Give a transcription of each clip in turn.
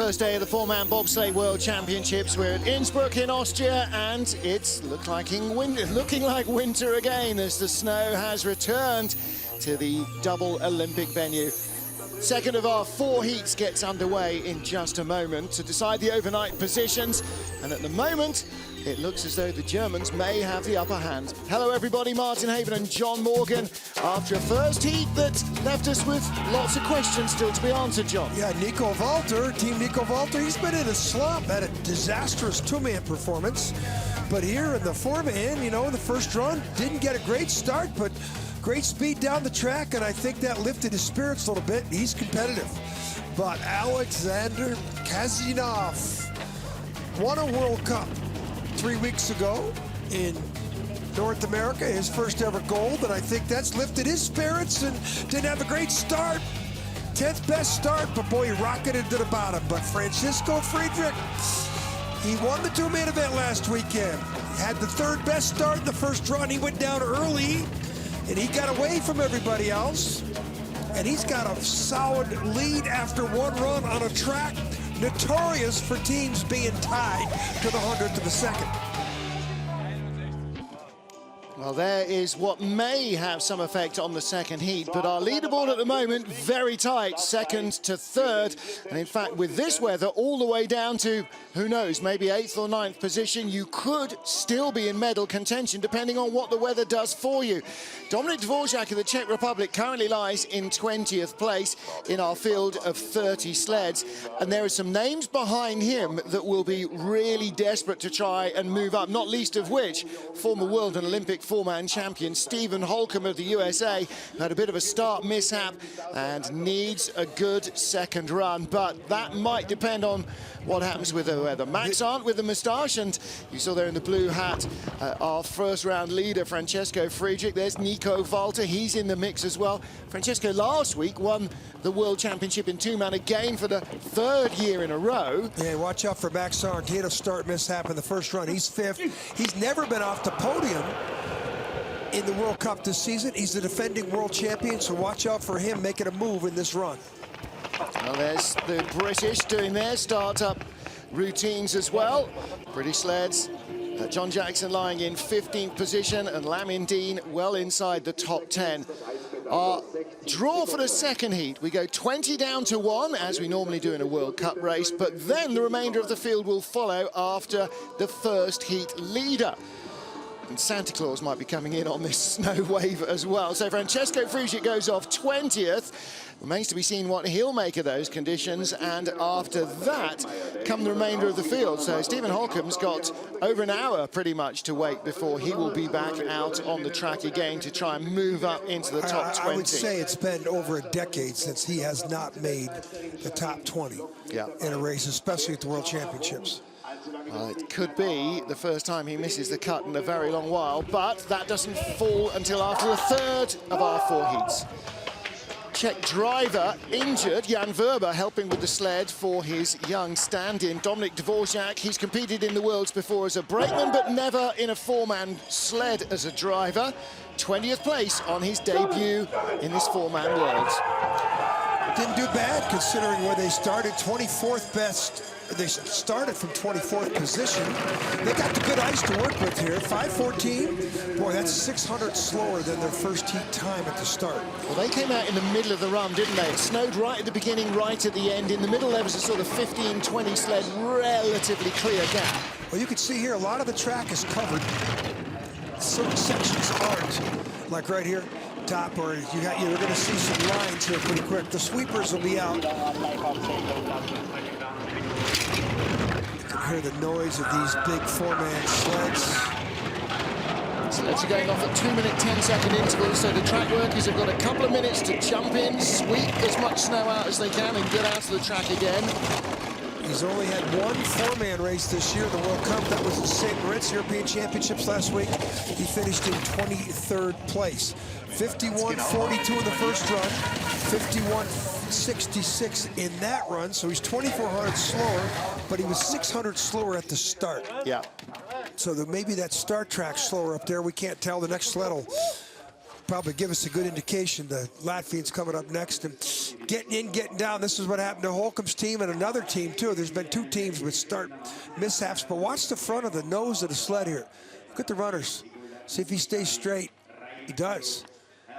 first day of the four-man bobsleigh World Championships. We're at Innsbruck in Austria, and it's looking like winter again as the snow has returned to the double Olympic venue. Second of our four heats gets underway in just a moment to decide the overnight positions, and at the moment it looks as though the Germans may have the upper hand. Hello everybody, Martin Haven and John Morgan. After a first heat that left us with lots of questions still to be answered, John. Yeah, Nico Walter, Team Nico Walter, he's been in a slump, had a disastrous two-man performance. But here in the four-man, you know, in the first run, didn't get a great start, but great speed down the track, and I think that lifted his spirits a little bit. He's competitive. But Alexander Kazinov won a World Cup 3 weeks ago in North America, his first ever gold, and I think that's lifted his spirits, and didn't have a great start. 10th best start, but boy, he rocketed to the bottom. But Francisco Friedrich, he won the two-man event last weekend. Had the third best start in the first run. He went down early, and he got away from everybody else. And he's got a solid lead after one run on a track notorious for teams being tied to the 100th of a second. Well, there is what may have some effect on the second heat, but our leaderboard at the moment, very tight, second to third. And in fact, with this weather, all the way down to, who knows, maybe 8th or 9th position, you could still be in medal contention, depending on what the weather does for you. Dominik Dvorak of the Czech Republic currently lies in 20th place in our field of 30 sleds. And there are some names behind him that will be really desperate to try and move up, not least of which, former world and Olympic four-man champion Stephen Holcomb of the USA had a bit of a start mishap and needs a good second run, but that might depend on what happens with the weather. Max Arndt with the moustache, and you saw there in the blue hat our first round leader Francesco Friedrich. There's Nico Walter, he's in the mix as well. Francesco last week won the World Championship in two-man again for the third year in a row. Yeah, watch out for Max Arndt. He had a start mishap in the first run. He's fifth. He's never been off the podium in the World Cup this season. He's the defending world champion, so watch out for him making a move in this run. Well, there's the British doing their start-up routines as well. British sleds. John Jackson lying in 15th position and Lamin Dean well inside the top 10. Our draw for the second heat, we go 20 down to 1, as we normally do in a World Cup race, but then the remainder of the field will follow after the first heat leader. And Santa Claus might be coming in on this snow wave as well. So Francesco Friedrich goes off 20th. Remains to be seen what he'll make of those conditions, and after that come the remainder of the field. So Stephen Holcomb's got over an hour pretty much to wait before he will be back out on the track again to try and move up into the top 20. I would say it's been over a decade since he has not made the top 20 in a race, especially at the World Championships. Well, it could be the first time he misses the cut in a very long while, but that doesn't fall until after the third of our four heats. Czech driver injured, Jan Verber helping with the sled for his young stand-in. Dominik Dvorak, he's competed in the Worlds before as a brakeman, but never in a four-man sled as a driver. 20th place on his debut in this four-man Worlds. Didn't do bad considering where they started, 24th best. They started from 24th position. They got the good ice to work with here. 5:14. Boy, that's 600 slower than their first heat time at the start. Well, they came out in the middle of the run, didn't they? It snowed right at the beginning, right at the end. In the middle, there was a sort of 15-20 sled, relatively clear gap. Well, you can see here, a lot of the track is covered. Certain sections aren't. Like right here, top, or you're going to see some lines here pretty quick. The sweepers will be out. Hear the noise of these big four-man sleds. Sleds are going off at 2-minute 10-second intervals, so the track workers have got a couple of minutes to jump in, sweep as much snow out as they can, and get out to the track again. He's only had one four-man race this year, the World Cup. That was in St. Moritz European Championships last week. He finished in 23rd place. 51.42 in the first run, 51.66 in that run, so he's 2,400 slower, but he was 600 slower at the start. Yeah. So maybe that start track slower up there, we can't tell. The next sled will probably give us a good indication. The Latvians coming up next and getting in, getting down. This is what happened to Holcomb's team and another team too. There's been 2 teams with start mishaps, but watch the front of the nose of the sled here. Look at the runners. See if he stays straight. He does.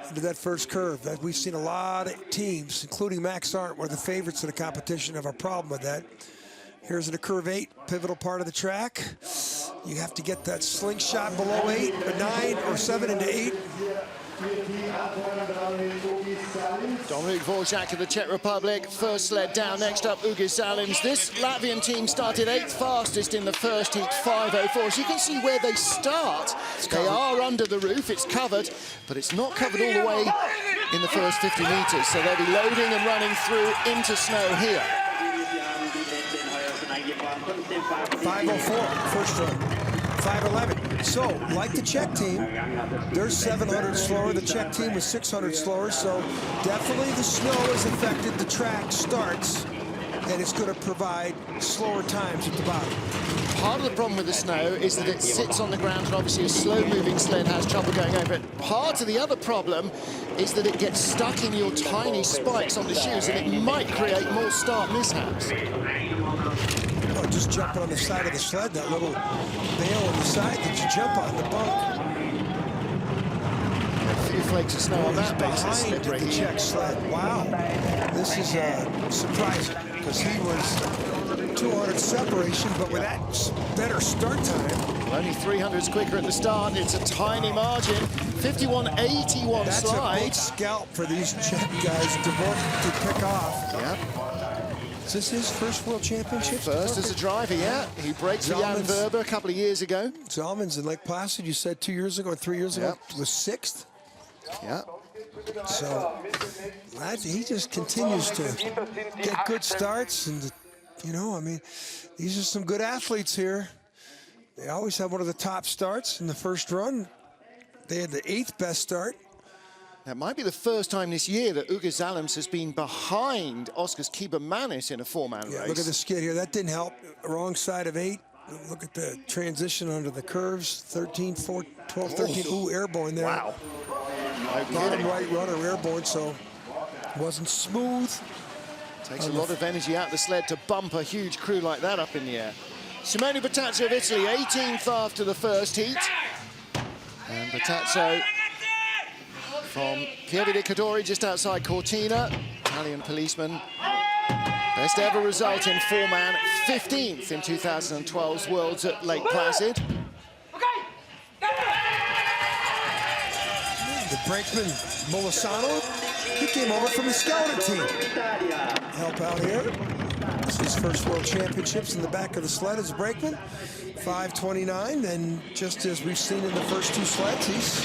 Into that first curve. We've seen a lot of teams, including Max Arndt, one of the favorites of the competition, have a problem with that. Here's in a curve 8, pivotal part of the track. You have to get that slingshot below 8, or 9, or 7 into 8. Dominik Dvorak of the Czech Republic, first sled down. Next up, Ugis Zalims. This Latvian team started 8th fastest in the first heat, 5:04. So you can see where they start. They are under the roof, it's covered, but it's not covered all the way in the first 50 meters. So they'll be loading and running through into snow here. 5:04, first run. 5:11. So, like the Czech team, they're 700 slower. The Czech team was 600 slower. So, definitely the snow has affected the track starts, and it's going to provide slower times at the bottom. Part of the problem with the snow is that it sits on the ground, and obviously a slow-moving sled has trouble going over it. Part of the other problem is that it gets stuck in your tiny spikes on the shoes, and it might create more start mishaps. Oh, just jumping on the side of the sled, that little nail on the side that you jump on, the bunk. A few flakes of snow on that basis. Behind the Czech sled. Wow. This is surprising, because he was 200 separation, but with that better start time. Only 300s quicker at the start. It's a tiny margin. 51.81 That's slide. a big scalp for these Czech guys to pick off. Yep. Is this his first World Championship? First as a driver, yeah. He breaks for Jan Verber a couple of years ago. Zalman's in Lake Placid, you said 2 years ago or 3 years ago, was 6th. Yeah. So he just continues to get good starts, and you know, I mean, these are some good athletes here. They always have one of the top starts in the first run. They had the 8th best start. That might be the first time this year that Ugis Zalims has been behind Oskars Kiebermanis in a 4-man race. Look at the skid here. That didn't help. Wrong side of 8. Look at the transition under the curves. 13, 4, 12, 13. Ooh, airborne there. Wow. Bottom right runner airborne, so wasn't smooth. Takes a lot of energy out of the sled to bump a huge crew like that up in the air. Simone Bertazzo of Italy, 18th after the first heat. And Bertazzo from Pieve di Cadore, just outside Cortina, Italian policeman. Best ever result in 4-man, 15th in 2012's Worlds at Lake Placid. The brakeman, Molisano, he came over from the skeleton team. Help out here. This is his first World Championships in the back of the sled as a brakeman. 5:29, and just as we've seen in the first 2 sleds, he's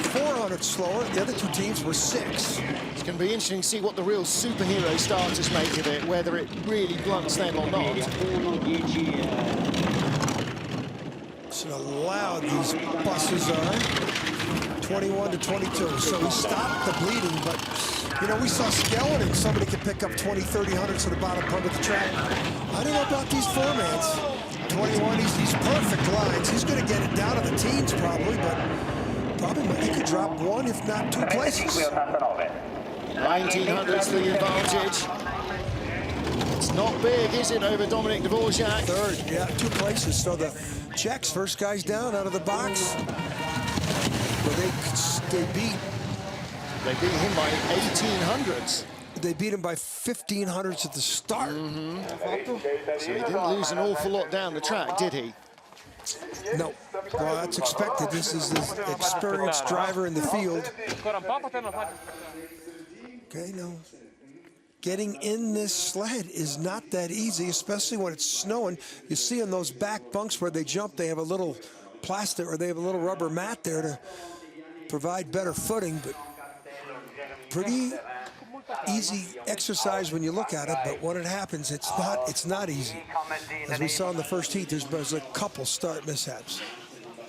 400 slower. The other 2 teams were 6. It's going to be interesting to see what the real superhero starters make of it, whether it really blunts them or not. So loud these buses are. 21 to 22. So we stopped the bleeding, but you know, we saw skeleton. Somebody could pick up 20, 30 hundredths at the bottom part of the track. I don't know about these 4-mans. 21, he's perfect lines. He's going to get it down to the teens probably, but probably he could drop 1, if not 2 places. 1900's the advantage. It's not big, is it, over Dominik Dvorak? 3rd, yeah, 2 places. So the Czechs, first guys down out of the box. Well, they beat him by 1800s. They beat him by 1500s at the start. So he didn't lose an awful lot down the track, did he? No. Well, that's expected. This is the experienced driver in the field. Okay, no. Getting in this sled is not that easy, especially when it's snowing. You see in those back bunks where they jump, they have a little plastic, or they have a little rubber mat there to provide better footing, but pretty easy exercise when you look at it, but when it happens, it's not easy. As we saw in the first heat, there's a couple start mishaps.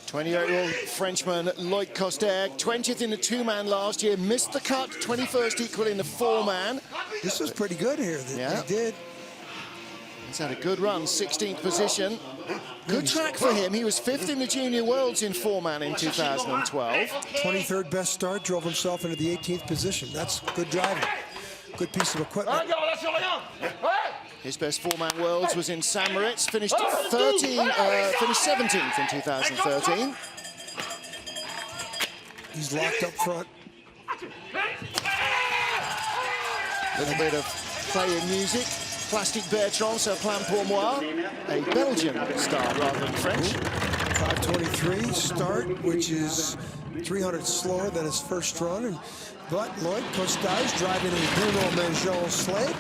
28-year-old Frenchman Loic Coster, 20th in the 2-man last year, missed the cut, 21st equal in the 4-man. This was pretty good here that he did. He's had a good run, 16th position. Good track for him. He was 5th in the Junior Worlds in 4-man in 2012. 23rd best start, drove himself into the 18th position. That's good driving. Good piece of equipment. His best 4-man Worlds was in St. Moritz, finished 17th in 2013. He's locked up front. A little bit of playing music. Plastic Bertrand, so Plan pour moi, a Belgian start rather than French. 5:23 start, which is 300 slower than his first run. But Lloyd Costage driving a Bruno Mangeon sled.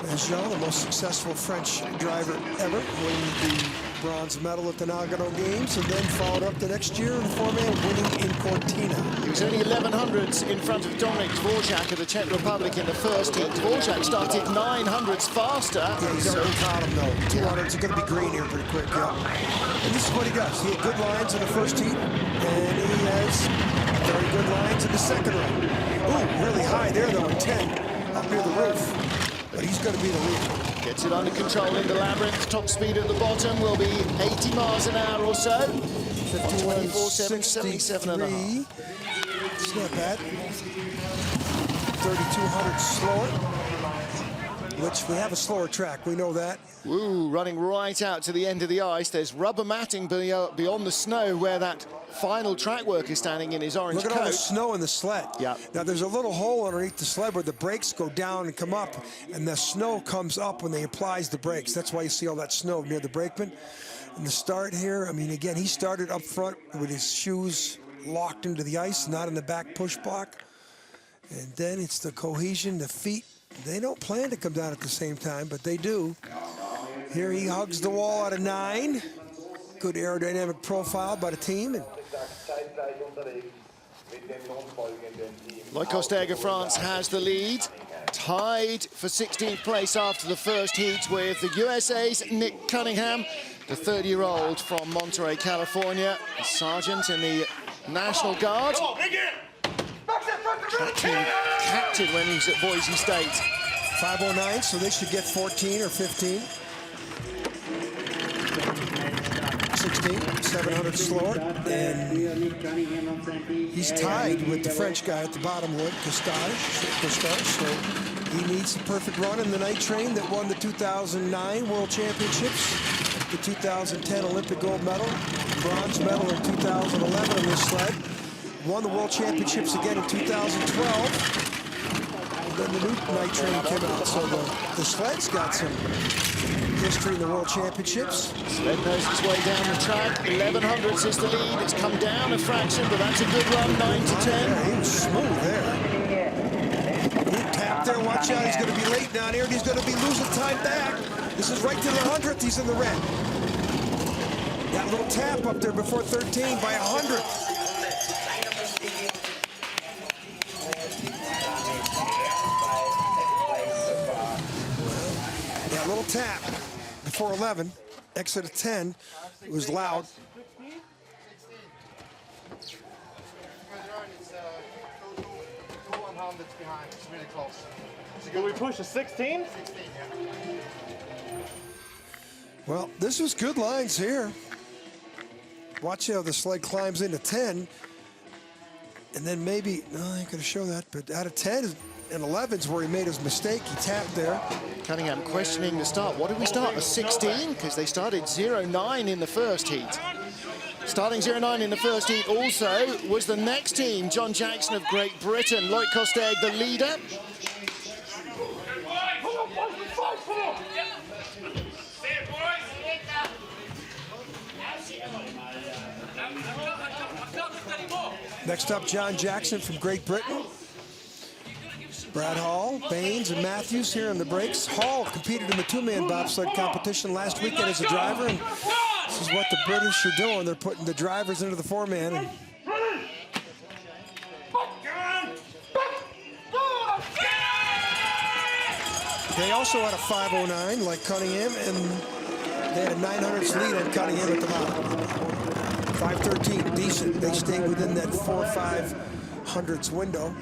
Mangeon, the most successful French driver ever, winning the bronze medal at the Nagano Games, and then followed up the next year in the 4-man, winning in Cortina. He was only 1100ths in front of Dominik Dvorak of the Czech Republic in the first heat. Dvorak started 900ths faster. Yeah, he's already caught him, though. 200s are going to be green here pretty quick, yeah. And this is what he does. He had good lines in the first heat, and he has very good lines in the second run. Ooh, really high there, though, in 10, up near the roof. But he's going to be the leader. Gets it under control in the labyrinth. Top speed at the bottom will be 80 miles an hour or so. 24.7, 77.5. It's not bad. 3,200 slower, which we have a slower track. We know that. Ooh, running right out to the end of the ice. There's rubber matting beyond the snow where that final track worker standing in his orange coat. Look at all the snow in the sled. Yeah. Now there's a little hole underneath the sled where the brakes go down and come up, and the snow comes up when they applies the brakes. That's why you see all that snow near the brakeman. And the start here, I mean, again, he started up front with his shoes locked into the ice, not in the back push block. And then it's the cohesion, the feet. They don't plan to come down at the same time, but they do. Here he hugs the wall at a 9. Good aerodynamic profile by the team. And Lloyd Costage of France has the lead, tied for 16th place after the first heat with the USA's Nick Cunningham, the 30-year-old from Monterey, California, a sergeant in the National Guard. Track team captain when he was at Boise State. 5:09, so they should get 14 or 15. 16, 700 slower, and he's tied with the French guy at the bottom, Lloyd Costage, so he needs a perfect run in the night train that won the 2009 World Championships, the 2010 Olympic gold medal, bronze medal in 2011 on this sled, won the World Championships again in 2012, and then the new night train came out, so the sled's got some history in the World Championships. Sled knows its way down the track. 1100ths is the lead. It's come down a fraction, but that's a good run, 9 to 10. Yeah, he was smooth there. Good tap there. Watch out. He's going to be late down here, and he's going to be losing time back. This is right to the 100th. He's in the red. That little tap up there before 13 by 100. That little tap before 11, exit of 10, it was loud. Will we push a 16? Well, this was good lines here. Watch how the sled climbs into 10. And then maybe, no, I ain't going to show that, but out of 10 and 11's where he made his mistake. He tapped there. Cunningham questioning the start. What did we start, a 16? Because they started 0.9 in the first heat. Starting 0.9 in the first heat also was the next team, John Jackson of Great Britain. Lloyd Costage, the leader. Next up, John Jackson from Great Britain. Brad Hall, Baines, and Matthews here on the brakes. Hall competed in the 2-man bobsled competition last weekend as a driver, and this is what the British are doing. They're putting the drivers into the 4-man. And they also had a 5:09 like Cunningham, and they had a 900ths lead on Cunningham at the bottom. 5:13, decent. They stayed within that 4 or 500ths window.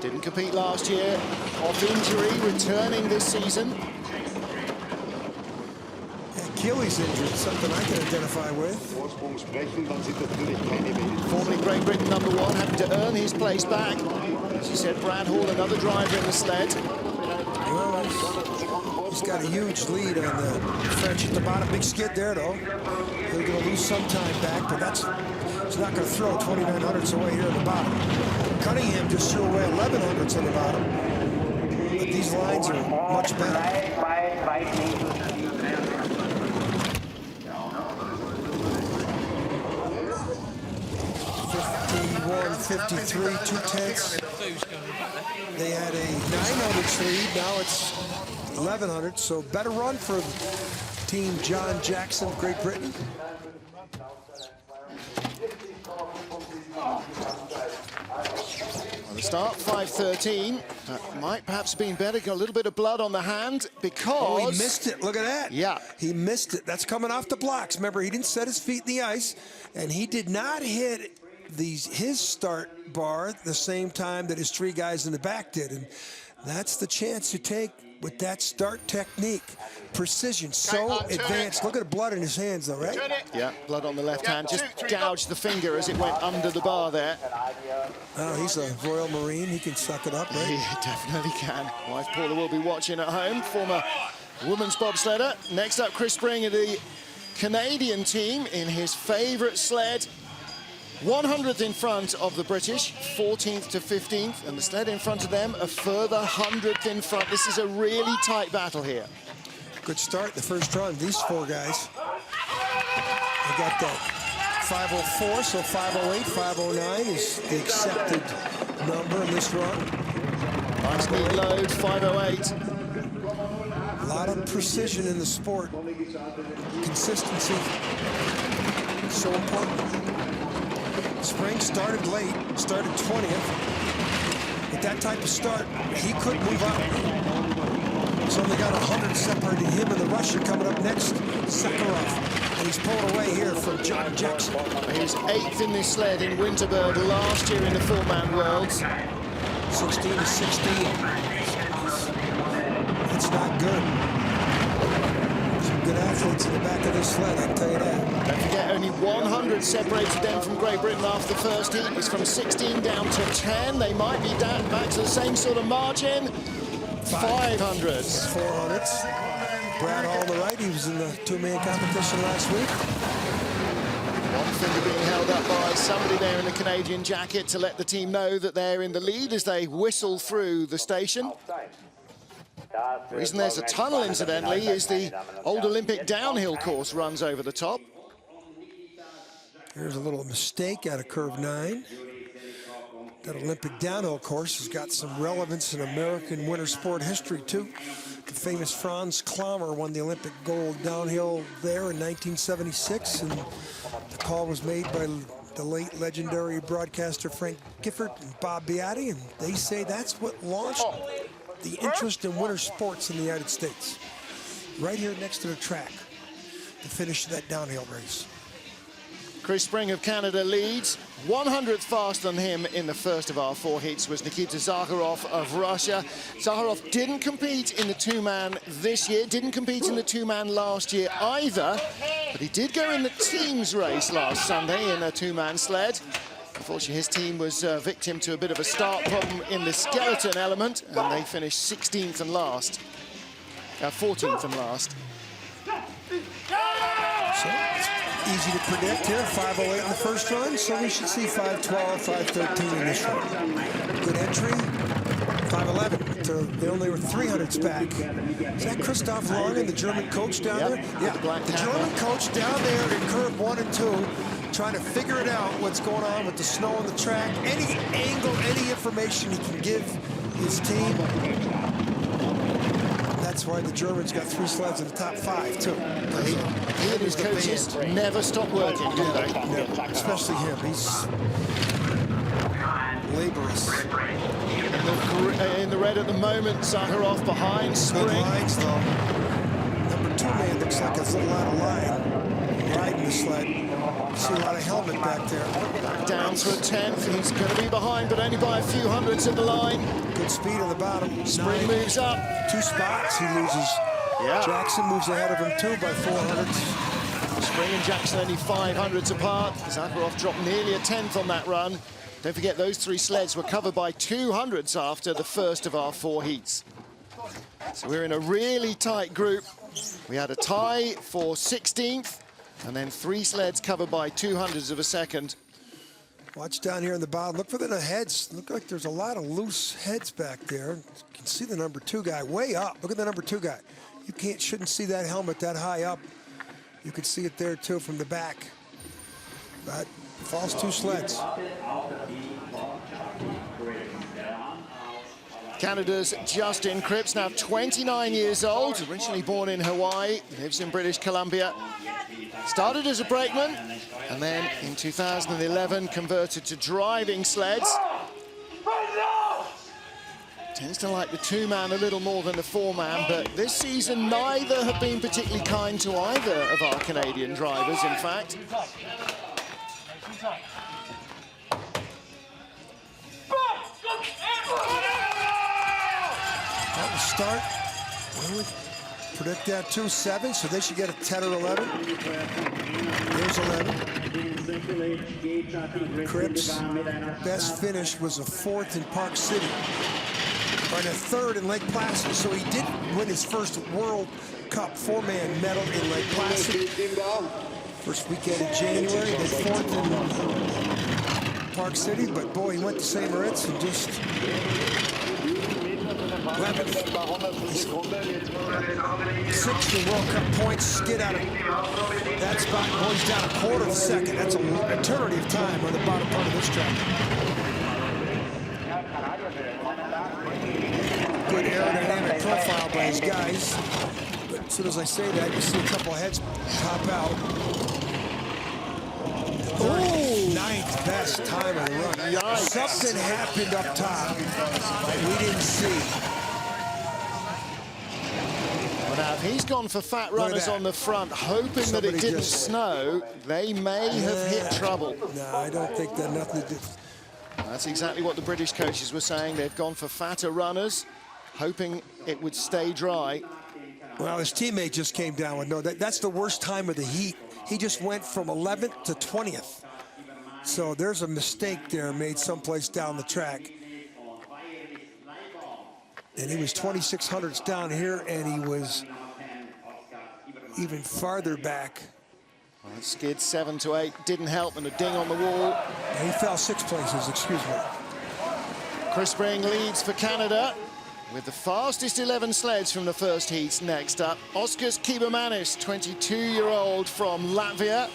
Didn't compete last year, off injury, returning this season. Achilles injured, something I can identify with. Formerly Great Britain #1, having to earn his place back. As you said, Brad Hall, another driver in the sled. Well, he's got a huge lead on the French at the bottom. Big skid there, though. They're going to lose some time back, but he's not going to throw 2,900s away here at the bottom. Cunningham just threw away 1,100s on the bottom. But these lines are much better. 51-53, 2/10. They had a 900 lead, now it's 1,100, so better run for Team John Jackson of Great Britain. On the start, 5:13. That might perhaps have been better. Got a little bit of blood on the hand because... Oh, he missed it. Look at that. Yeah. He missed it. That's coming off the blocks. Remember, he didn't set his feet in the ice, and he did not hit his start bar the same time that his three guys in the back did. And that's the chance you take with that start technique. Precision, so advanced. Look at the blood in his hands, though, right? Yeah, blood on the left hand. Just gouged the finger as it went under the bar there. Oh, he's a Royal Marine. He can suck it up, right? He definitely can. Wife Paula will be watching at home. Former women's bobsledder. Next up, Chris Spring of the Canadian team in his favourite sled. 100th in front of the British, 14th to 15th, and the sled in front of them a further 100th in front. This is a really tight battle here. Good start, the first run. These four guys, they got that 504, so 508, 509 is the accepted number in this run. Nice neat load, 508. A lot of precision in the sport. Consistency, so important. Spring started late, started 20th. With that type of start, he couldn't move up. He's only got 100 separating him and the Russian coming up next, Sakharov. And he's pulled away here from John Jackson. He was 8th in this sled in Winterberg last year in the four-man worlds. 16 to 16. That's not good. Some good athletes in the back of this sled, I'll tell you that. Don't forget, only 100 separated them from Great Britain after the first heat. It's from 16 down to 10. They might be down back to the same sort of margin. 500s. 400s. Brad Hall on the right, he was in the two-man competition last week. One finger being held up by somebody there in the Canadian jacket to let the team know that they're in the lead as they whistle through the station. The reason there's a tunnel, incidentally, is the old Olympic downhill course runs over the top. Here's a little mistake out of curve 9. That Olympic downhill course has got some relevance in American winter sport history, too. The famous Franz Klammer won the Olympic gold downhill there in 1976, and the call was made by the late legendary broadcaster Frank Gifford and Bob Beatty, and they say that's what launched the interest in winter sports in the United States. Right here next to the track, to finish that downhill race. Chris Spring of Canada leads. 100th faster than him in the first of our four heats was Nikita Zakharov of Russia. Zakharov didn't compete in the two-man this year, didn't compete in the two-man last year either, but he did go in the teams race last Sunday in a two-man sled. Unfortunately, his team was victim to a bit of a start problem in the skeleton element, and they finished 16th and last. 14th and last. So it's easy to predict here, 508 on the first run, so we should see 512, 513 in this run. Good entry, 511, so they only were 300s back. Is that Christoph Langen, the German coach down there? Yeah, the German coach down there in curve 1 and 2, trying to figure it out, what's going on with the snow on the track, any angle, any information he can give his team. That's why the Germans got 3 sleds in the top 5, too. He and his coaches never stop working, do they? Never, especially him. He's laborious. In the red at the moment, Zakharov behind Spring. Good lines, though. Number 2 man looks like it's a little out of line. Riding the sled. See a lot of helmet back there. Back down to a 10th. He's going to be behind, but only by a few hundredths of the line. Good speed on the bottom. Spring moves up. 2 spots. He loses Yeah. Jackson moves ahead of him too by 400. Spring and Jackson only 500s apart. Zakharov dropped nearly a tenth on that run. Don't forget those three sleds were covered by 200s after the first of our 4 heats. So we're in a really tight group. We had a tie for 16th and then 3 sleds covered by 200s of a second. Watch down here in the bottom. Look for the heads. Look like there's a lot of loose heads back there. You can see the number 2 guy way up. Look at the number 2 guy. You shouldn't see that helmet that high up. You can see it there too from the back. But falls 2 sleds. Canada's Justin Cripps, now 29 years old, originally born in Hawaii, lives in British Columbia. Started as a brakeman, and then in 2011 converted to driving sleds. Tends to like the 2-man a little more than the 4-man, but this season neither have been particularly kind to either of our Canadian drivers, in fact. That will start. We would predict that 2-7, so they should get a 10 or 11. There's 11. Cripps' best finish was a 4th in Park City, and a 3rd in Lake Placid. So he did win his first World Cup 4-man medal in Lake Placid. First weekend in January, then 4th in Park City. But boy, he went to St. Moritz and just 11th. 6th in World Cup points. Skid out of that spot, goes down a quarter of a second. That's an eternity of time on the bottom part of this track. Good aerodynamic profile by his guys. But as soon as I say that, you see a couple of heads pop out. 9th best time of the run. Yikes. Something happened up top that we didn't see. Well, now, if he's gone for fat runners on the front, hoping that it didn't snow, they may have hit trouble. No, I don't think that nothing to do. That's exactly what the British coaches were saying. They've gone for fatter runners, hoping it would stay dry. Well, his teammate just came down with no. That's the worst time of the heat. He just went from 11th to 20th. So there's a mistake there made someplace down the track. And he was 2,600s down here, and he was even farther back. Well, skid 7 to 8 didn't help, and a ding on the wall. And he fell 6 places, excuse me. Chris Spring leads for Canada with the fastest 11 sleds from the first heats. Next up, Oskars Kibermanis, 22-year-old from Latvia.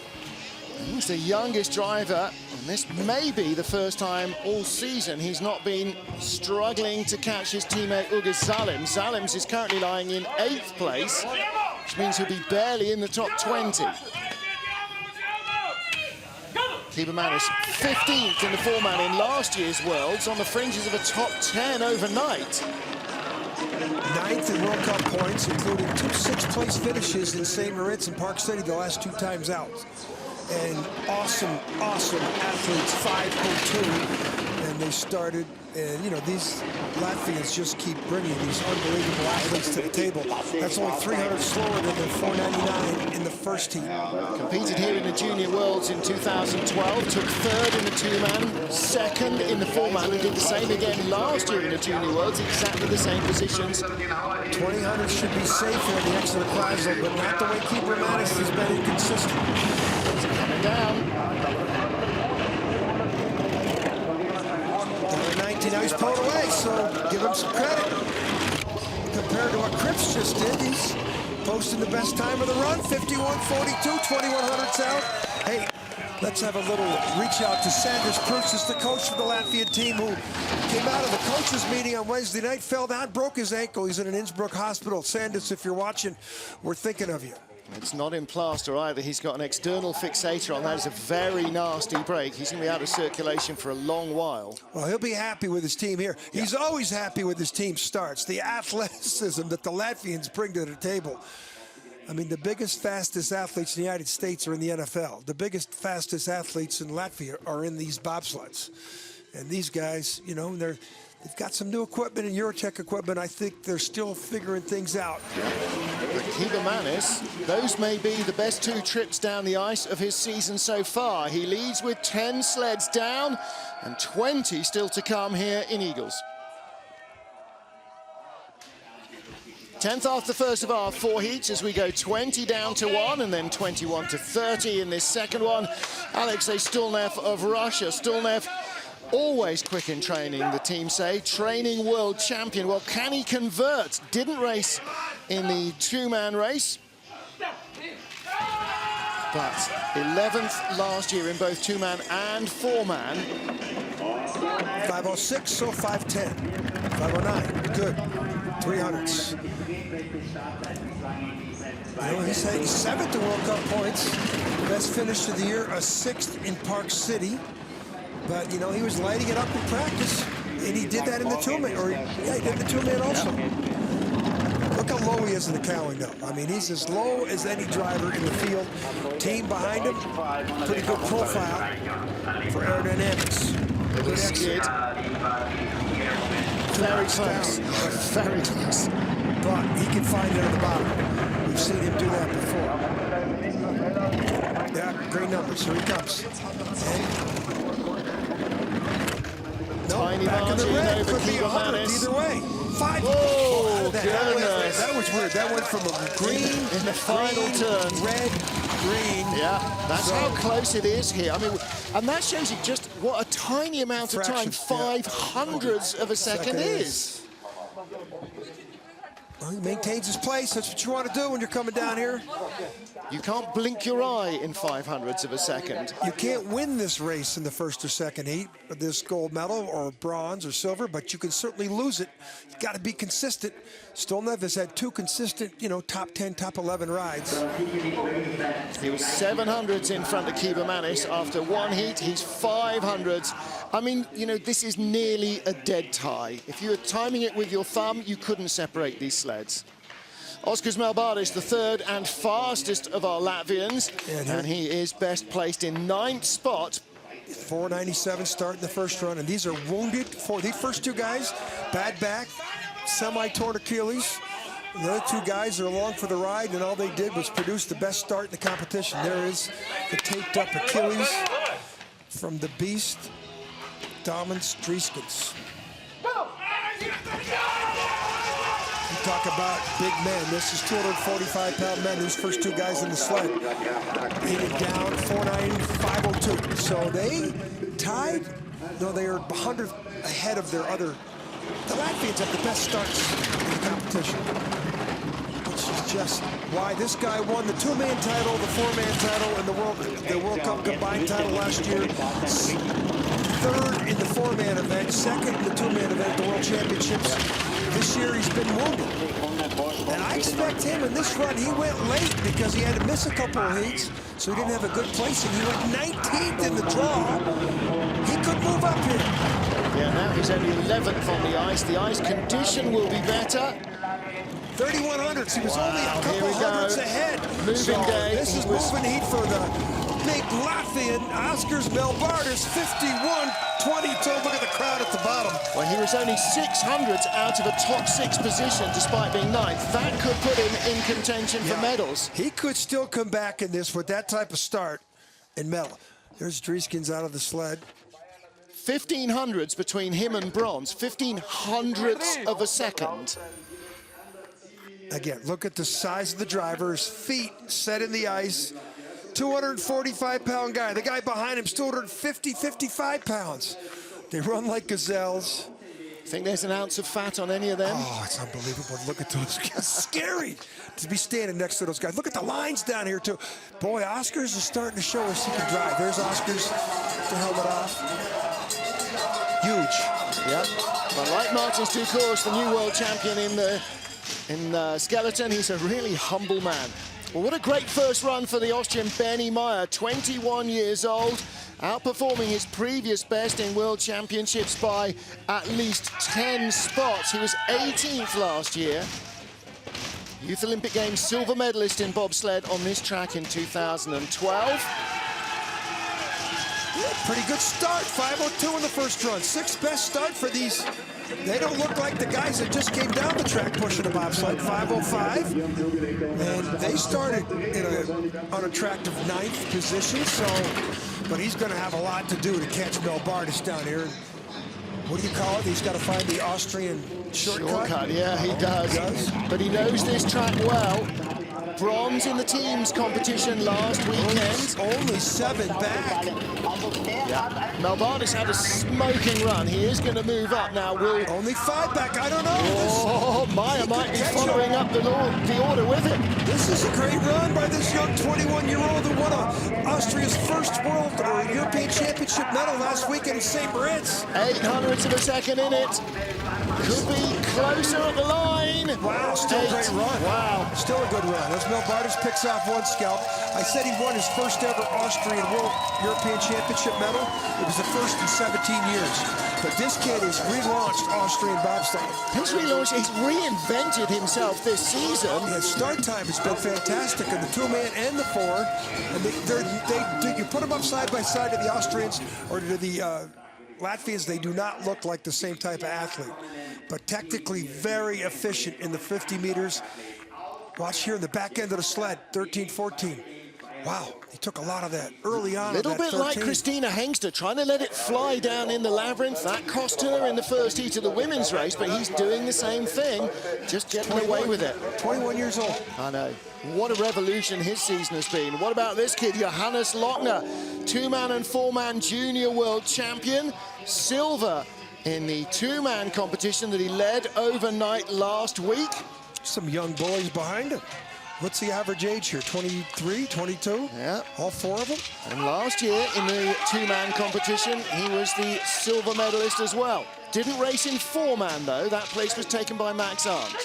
He's the youngest driver, and this may be the first time all season he's not been struggling to catch his teammate Ugas Zalims. Zalims is currently lying in 8th place, which means he'll be barely in the top 20. Kibermanis 15th in the 4-man in last year's Worlds, on the fringes of a top 10 overnight. 9th in World Cup points, including 2 6th-place finishes in St. Moritz and Park City the last 2 times out. And awesome athletes, 5:02, and they started. And you know, these Latvians just keep bringing these unbelievable athletes to the table. That's only 300 slower than the 499 in the first heat. Competed here in the Junior Worlds in 2012, took 3rd in the 2-man, 2nd in the 4-man, and did the same again last year in the Junior Worlds, exactly the same positions. 2000 should be safer in the Exeter Classic, but not the way Kibermanis has been inconsistent. It's coming down. 19, now he's pulled away, so give him some credit. Compared to what Cripps just did, he's posting the best time of the run, 51:42, 2100s out. Hey, let's have a little reach out to Sanders Preuss, the coach of the Latvian team, who came out of the coaches meeting on Wednesday night, fell down, broke his ankle. He's in an Innsbruck hospital. Sanders, if you're watching, we're thinking of you. It's not in plaster either. He's got an external fixator on that. It's a very nasty break. He's going to be out of circulation for a long while. Well, he'll be happy with his team here. Yeah. He's always happy with his team starts. The athleticism that the Latvians bring to the table. I mean, the biggest, fastest athletes in the United States are in the NFL. The biggest, fastest athletes in Latvia are in these bobsleds. And these guys, you know, they've got some new equipment and Eurotech equipment. I think they're still figuring things out. For Kibermanis, those may be the best 2 trips down the ice of his season so far. He leads with 10 sleds down and 20 still to come here in Igls. 10th after the first of our 4 heats as we go 20 down to 1 and then 21 to 30 in this second one. Alexei Stulnev of Russia. Stulnev always quick in training, the team say. Training world champion. Well, can he convert? Didn't race in the 2-man race, but 11th last year in both 2-man and 4-man. 5:06, so 5:10. 5:09, good. 300s. You know, he's 7th in World Cup points. Best finish of the year, a 6th in Park City. But, you know, he was lighting it up in practice. And he did that in the 2-man, or yeah, he did the 2-man also. Look how low he is in the cowling, though. I mean, he's as low as any driver in the field. Team behind him, pretty good profile for aerodynamics. Good skid. Very close. Very close. But he can find it at the bottom. We've seen him do that before. Yeah, great numbers. Here he comes. Tiny back in the red. Could be 100 either way. 5. Oh, goodness. That was weird. That went from a green in the final turn. Red, green. Yeah, that's how close it is here. I mean, and that shows you just what a tiny amount of time 0.05 of a second is. Well, he maintains his place. That's what you want to do when you're coming down here. You can't blink your eye in 0.05 of a second. You can't win this race in the first or second heat with this gold medal or bronze or silver, but you can certainly lose it. You've got to be consistent. Stulnev has had 2 consistent, you know, top 10, top 11 rides. He was 700s in front of Kibermanis. After 1 heat, he's 500s. I mean, you know, this is nearly a dead tie. If you were timing it with your thumb, you couldn't separate these sleds. Oskars Melbardis, the 3rd and fastest of our Latvians, and he is best placed in 9th spot. 497 start in the first run, and these are wounded. For these first 2 guys, bad back, semi-torn Achilles. The other 2 guys are along for the ride, and all they did was produce the best start in the competition. There is the taped up Achilles from the beast, Domans Drieskens. You talk about big men. This is 245-pound men. These first 2 guys in the sled. Heated down 495.02. So they tied. No, they are 100 ahead of their other. The Latvians have the best starts in the competition, which is just why this guy won the 2-man title, the 4-man title, and the World Cup combined title last year. 3rd in the 4-man event, 2nd in the 2-man event at the World Championships. This year he's been wounded. And I expect him in this run, he went late because he had to miss a couple of heats, so he didn't have a good placing. He went 19th in the draw. He could move up here. Yeah, now he's only 11th on the ice. The ice condition will be better. 3100s. He was only a couple hundreds ahead. Moving day. This is moving heat for the big Latvian Oskars Melbardis, 51.22. Look at the crowd at the bottom. Well, he was only 600s out of a top 6 position despite being 9th. That could put him in contention for medals. He could still come back in this with that type of start and medal. There's Drieskens out of the sled. 1500s between him and bronze. 1500ths of a second. Again, look at the size of the driver. His feet set in the ice. 245-pound guy. The guy behind him's 250, 55 pounds. They run like gazelles. Think there's an ounce of fat on any of them? Oh, it's unbelievable. Look at those guys. Scary to be standing next to those guys. Look at the lines down here, too. Boy, Oskars is starting to show us he can drive. There's Oskars, the helmet off. Huge. Yep. But like Martins Ducourse, the new world champion in skeleton, he's a really humble man. Well, what a great first run for the Austrian Benny Meyer, 21 years old, outperforming his previous best in World Championships by at least 10 spots. He was 18th last year. Youth Olympic Games silver medalist in bobsled on this track in 2012. Pretty good start, 5:02 in the first run. Sixth best start for these. They don't look like the guys that just came down the track pushing a bobsled, 5:05. And they started in an unattractive 9th position, but he's going to have a lot to do to catch Mel Bardis down here. What do you call it? He's got to find the Austrian shortcut. Yeah, he does. But he knows this track well. Bronze in the teams competition last weekend. Only 7 back. Yeah. Mel Bardis had a smoking run. He is going to move up now. Only 5 back. I don't know. Oh, Meyer might be following up the order with him. This is a great run by this young 21-year-old who won Austria's first World or European Championship medal last weekend in St. Moritz. 0.08 of a second in it. Could be closer at the line. Wow, still a great run. Wow. Still a good run. As Mel Bardis picks off 1 scalp. I said he won his first ever Austrian World European Championship medal. It was the first in 17 years. But this kid has relaunched Austrian bobsleigh. He's relaunched, he's reinvented himself this season. His start time has been fantastic in the 2-man and the 4. And you put them up side by side to the Austrians or to the Latvians, they do not look like the same type of athlete. But technically very efficient in the 50 meters. Watch here in the back end of the sled, 13-14. Wow, he took a lot of that early on. A little bit like Christina Hengster, trying to let it fly down in the labyrinth. That cost her in the first heat of the women's race, but he's doing the same thing, just getting away with it. 21 years old. I know. What a revolution his season has been. What about this kid, Johannes Lochner, 2-man and 4-man junior world champion, silver in the 2-man competition that he led overnight last week. Some young boys behind him. What's the average age here? 23, 22? Yeah. All 4 of them? And last year in the 2-man competition, he was the silver medalist as well. Didn't race in 4-man though. That place was taken by Max Arndt.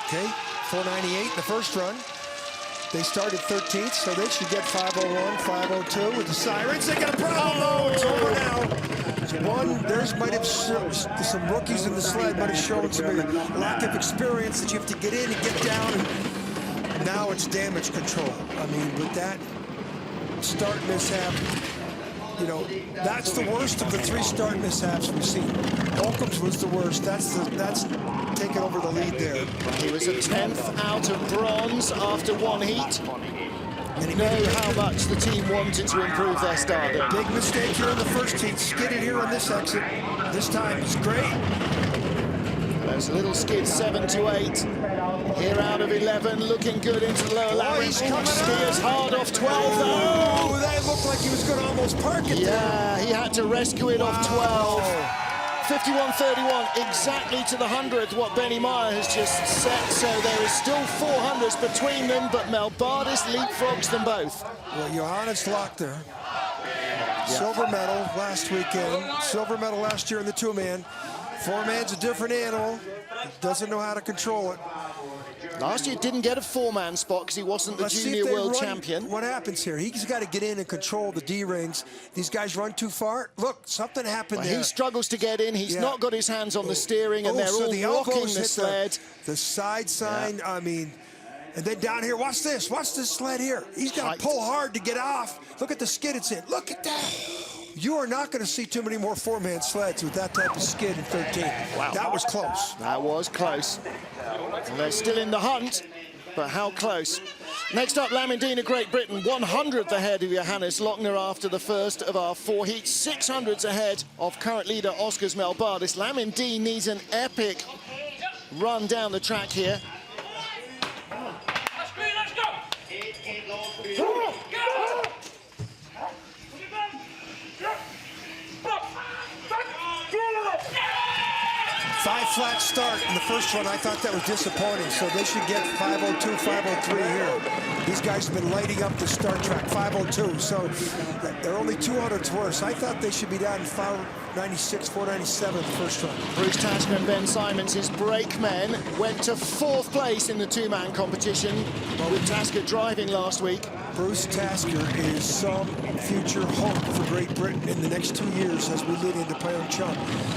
Okay, 498 in the first run. They started 13th, so they should get 5:01, 5:02 with the sirens. They got a problem. Oh, it's over now. There's might have some rookies in the sled might have shown some lack of experience that you have to get in and get down. And now it's damage control. I mean, with that start mishap, you know, that's the worst of the 3 start mishaps we've seen. Holcomb's was the worst. That's taking over the lead there. He was a 10th out of bronze after 1 heat. You know how much the team wanted to improve their start there. Big mistake here in the first heat. Skidded here on this exit. This time is great. Those little skids 7 to 8. Here out of 11, looking good into the lower labyrinth. Skiers hard off 12 though. Oh, that looked like he was going to almost park it there. Yeah, he had to rescue it off 12. 51.31, exactly to the 100th, what Benny Meyer has just set. So there is still 400s between them, but Mel Bardis leapfrogs them both. Well, Johannes Lochner, silver medal last weekend, silver medal last year in the 2-man. 4-man's a different animal. Doesn't know how to control it. Last year didn't get a 4-man spot because he wasn't the junior world champion. What happens here? He's got to get in and control the D-rings. These guys run too far. Look, something happened there. He struggles to get in. He's not got his hands on the steering, and they're all rocking the sled. The side sign, I mean, and then down here, watch this. Watch this sled here. He's got to pull hard to get off. Look at the skid it's in. Look at that. You are not going to see too many more 4-man sleds with that type of skid in 13. Wow. That was close. That was close. And they're still in the hunt, but how close. Next up, Lamindina, Great Britain, 100th ahead of Johannes Lochner after the first of our 4 heats, 600s ahead of current leader Oscar's Mel Bardis. Lamindina needs an epic run down the track here. Let's go! 5 flat start in the first one. I thought that was disappointing, so they should get 5:02, 5:03 here. These guys have been lighting up the start track, 5:02, so they're only 200s worse. I thought they should be down 496, 497 the first run. Bruce Tasker and Ben Simons, his brakemen, went to 4th place in the 2-man competition with Tasker driving last week. Bruce Tasker is some future hope for Great Britain in the next 2 years as we lead into Pyeongchang.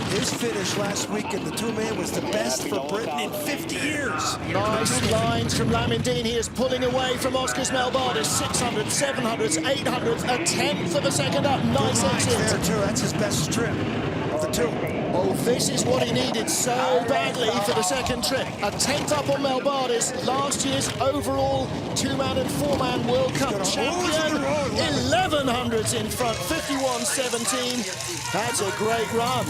His finish last week in the two-man was the best for Britain in 50 years. Nice lines from Lamindine. He is pulling away from Oscars Melbardis. 600, 700s, 800s, a tenth of a second up. Nice exit. There too. That's his best trip of the two. Oh, this is what he needed so badly for the second trip. A tenth up on Melbardis, last year's overall two-man and four-man World Cup champion. 1100s in front, 51.17. That's a great run.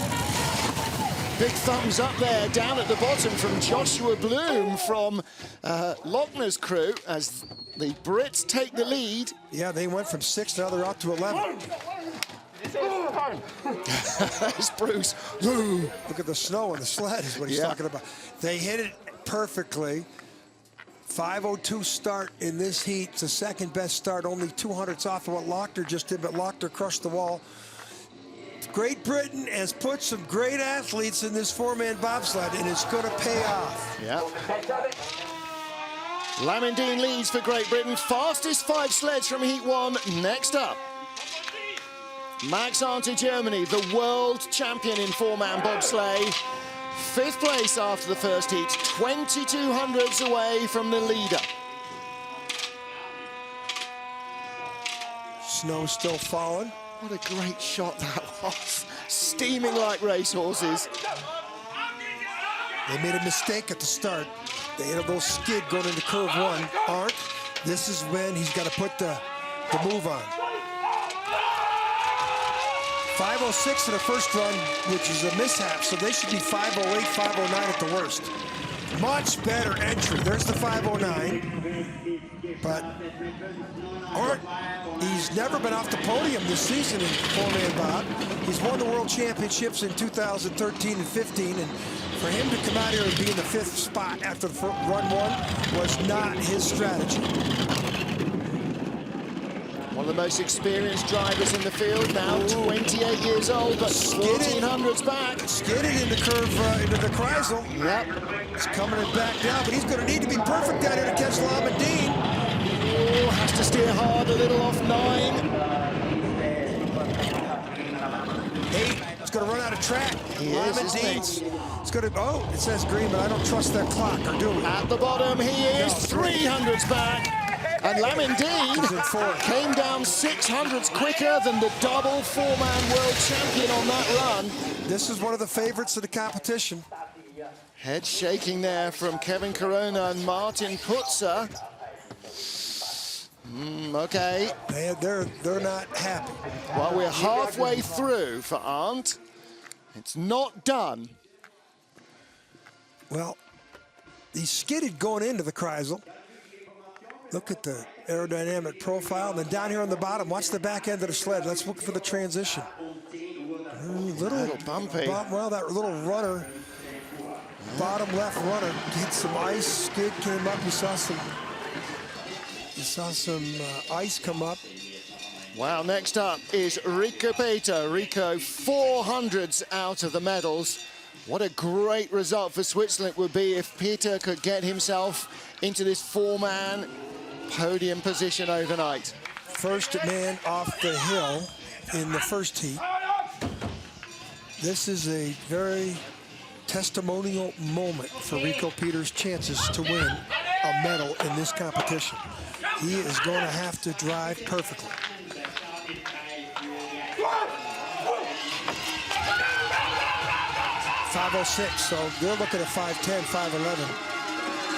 Big thumbs up there, down at the bottom from Joshua Bloom from Lochner's crew as the Brits take the lead. Yeah, they went from 6, now they're up to 11. There's Bruce. Look at the snow on the sled is what he's talking about. They hit it perfectly. 5:02 start in this heat. It's the second best start, only 200ths off of what Lochner just did, but Lochner crushed the wall. Great Britain has put some great athletes in this four-man bobsled, and it's going to pay off. Yeah. Lamindine leads for Great Britain. Fastest 5 sleds from Heat 1. Next up, Max Arndt, Germany, the world champion in four-man bobsleigh. 5th place after the first heat, 2200ths away from the leader. Snow still falling. What a great shot that was. Steaming like racehorses. They made a mistake at the start. They had a little skid going into curve 1. Arndt, this is when he's got to put the move on. 5:06 in the first run, which is a mishap, so they should be 5:08, 5:09 at the worst. Much better entry. There's the 5:09. But Arndt, he's never been off the podium this season in four-man bob. He's won the World Championships in 2013 and 15, and for him to come out here and be in the 5th spot after the run 1 was not his strategy. One of the most experienced drivers in the field now, 28 years old, but 1400s back. Skidded into curve, into the Kreisel. Yep. He's coming it back down, but he's going to need to be perfect down here to catch Lamindine. Oh, has to steer hard, a little off 9. 8, he's going to run out of track. He is, it's going to, oh, it says green, but I don't trust that clock, or do we? At the bottom, he is 300s back. And Lamindine came down 600s quicker than the double four-man world champion on that run. This is one of the favorites of the competition. Head shaking there from Kevin Corona and Martin Putzer. Okay. They're not happy. Well, we're halfway through for Arndt. It's not done. Well, he skidded going into the Kreisel. Look at the aerodynamic profile. And then down here on the bottom, watch the back end of the sled. Let's look for the transition. Little bumpy. Well, that little runner, bottom left runner, hit some ice. Skid came up. You saw some ice come up. Wow, next up is Rico Peter. Rico, 400s out of the medals. What a great result for Switzerland would be if Peter could get himself into this four-man podium position overnight. First man off the hill in the first heat. This is a very testimonial moment for Rico Peter's chances to win a medal in this competition. He is going to have to drive perfectly. .506, so they're looking at 5:10, 5:11,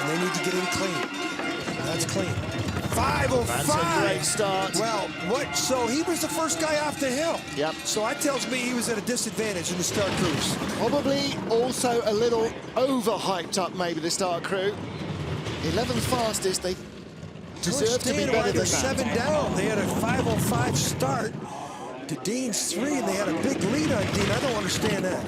and they need to get in clean. That's clean. 5:05. That's a great start. Well, what? So he was the first guy off the hill. Yep. So that tells me he was at a disadvantage in the start cruise. Probably also a little overhyped up, maybe, the start crew. 11th fastest. They deserve to be better than that. 7 down. They had a 5:05 start to Dean's 3, and they had a big lead on Dean. I don't understand that.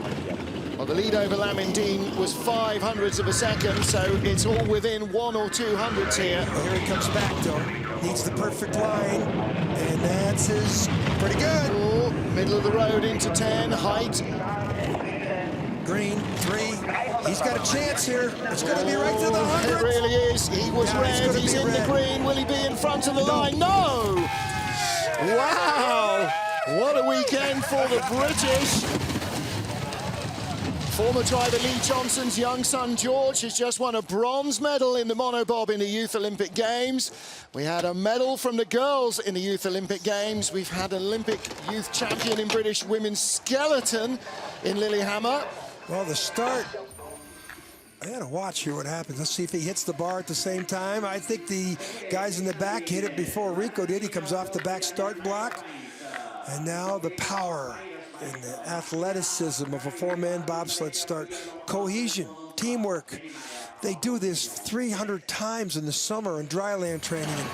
Well, the lead over Lamindine was 500ths of a second, so it's all within 1 or 200s here. Well, here he comes back, though. Needs the perfect line, and that's his pretty good. Oh, middle of the road into 10, height. Green, 3. He's got a chance here. It's going to be right to the 100. It really is. He was red. He's in the green. Will he be in front of the line? No! Wow! What a weekend for the British. Former driver Lee Johnson's young son George has just won a bronze medal in the monobob in the Youth Olympic Games. We had a medal from the girls in the Youth Olympic Games. We've had an Olympic youth champion in British women's skeleton in Lillehammer. Well, the start, I gotta watch here what happens. Let's see if he hits the bar at the same time. I think the guys in the back hit it before Rico did. He comes off the back start block. And now the power and the athleticism of a four-man bobsled start. Cohesion, teamwork. They do this 300 times in the summer in dryland training. And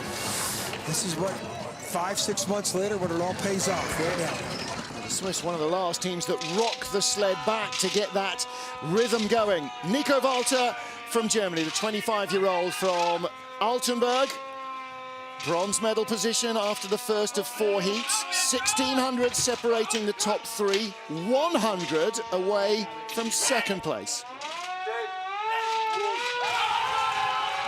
this is what, 5-6 months later when it all pays off right now. Swiss, one of the last teams that rock the sled back to get that rhythm going. Nico Walter from Germany, the 25-year-old from Altenburg. Bronze medal position after the first of 4 heats. 1,600 separating the top 3. 100 away from second place.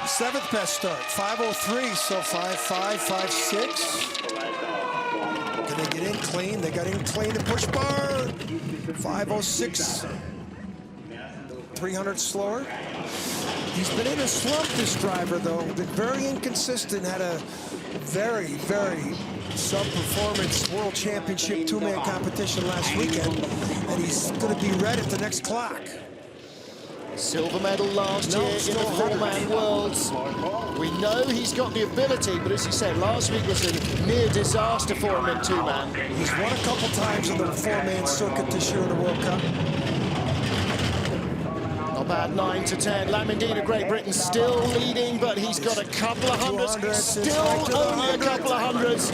7th best start, 5:03, so 5.5, 5.6. Can they get in clean? They got in clean to push bar. 5.06. 300 slower. He's been in a slump, this driver, though. Been very inconsistent. Had a very, very sub-performance World Championship 2-man competition last weekend. And he's going to be red at the next clock. Silver medal last year in the 4-man worlds. We know he's got the ability, but as you said, last week was a near disaster for him in 2-man. He's won a couple times in the 4-man circuit this year in the World Cup. Not bad, 9 to 10. Lamindine of Great Britain still leading, but he's got a couple of hundreds. Still only a couple of hundreds.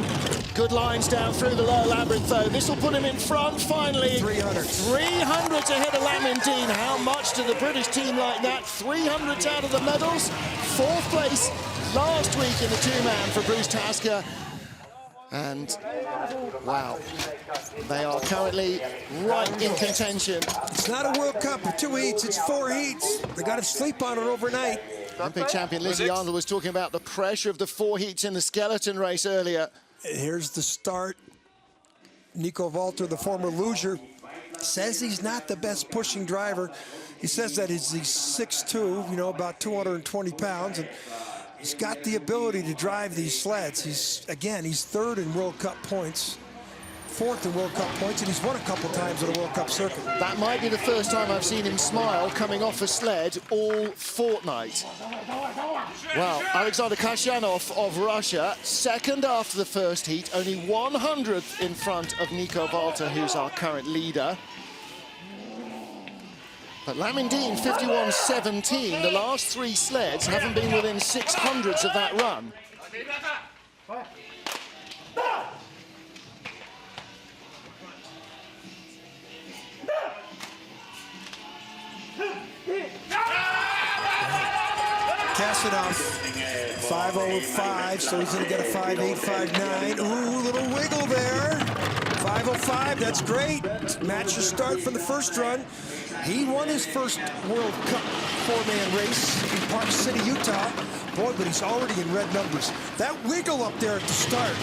Good lines down through the lower labyrinth, though. This will put him in front, finally. 300s ahead of Lamindine. How much to the British team like that? 300s out of the medals. 4th place last week in the 2-man for Bruce Tasker. And, wow, they are currently right in contention. It's not a World Cup of 2 heats, it's 4 heats. They got to sleep on it overnight. Olympic champion Lizzie Arnold was talking about the pressure of the 4 heats in the skeleton race earlier. Here's the start. Nico Walter, the former loser, says he's not the best pushing driver. He says that he's 6'2", you know, about 220 pounds. And he's got the ability to drive these sleds. He's 3rd in World Cup points, 4th in World Cup points, and he's won a couple times in the World Cup circuit. That might be the first time I've seen him smile coming off a sled all fortnight. Well, Alexander Kasyanov of Russia, 2nd after the first heat, only 100th in front of Nico Walter, who's our current leader. But Lamindine, 51.17, the last 3 sleds haven't been within 600s of that run. Kasyanov, 5:05, so he's going to get a 5.8, 5.9. Ooh, little wiggle there. 5:05, that's great. Match your start from the first run. He won his first World Cup 4-man race in Park City, Utah. Boy, but he's already in red numbers. That wiggle up there at the start,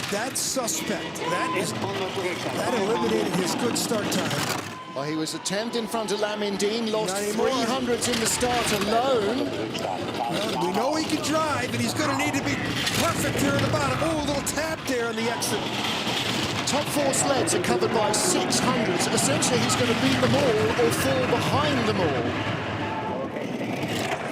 that's suspect. That eliminated his good start time. Well, he was a 10th in front of Lamindine, lost 300s in the start alone. Well, we know he can drive, and he's going to need to be perfect here at the bottom. Oh, a little tap there on the exit. Top 4 sleds are covered by 600s. Essentially, he's going to beat them all or fall behind them all.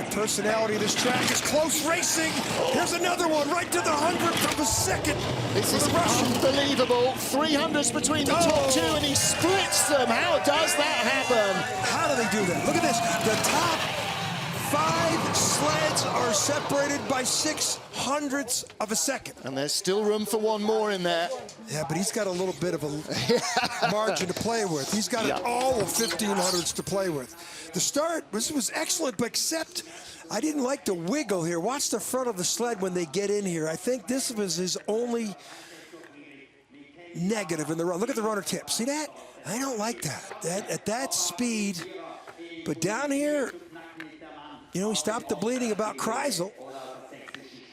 The personality of this track is close racing. Here's another one, right to the 100th of a second. This is unbelievable. 300s between the top 2, and he splits them. How does that happen? How do they do that? Look at this. The top 5 sleds are separated by 600ths of a second. And there's still room for one more in there. Yeah, but he's got a little bit of a margin to play with. He's got all of 1500s to play with. The start was excellent, but except I didn't like the wiggle here. Watch the front of the sled when they get in here. I think this was his only negative in the run. Look at the runner tip. See that? I don't like that. At that speed. But down here, you know, he stopped the bleeding about Kreisel.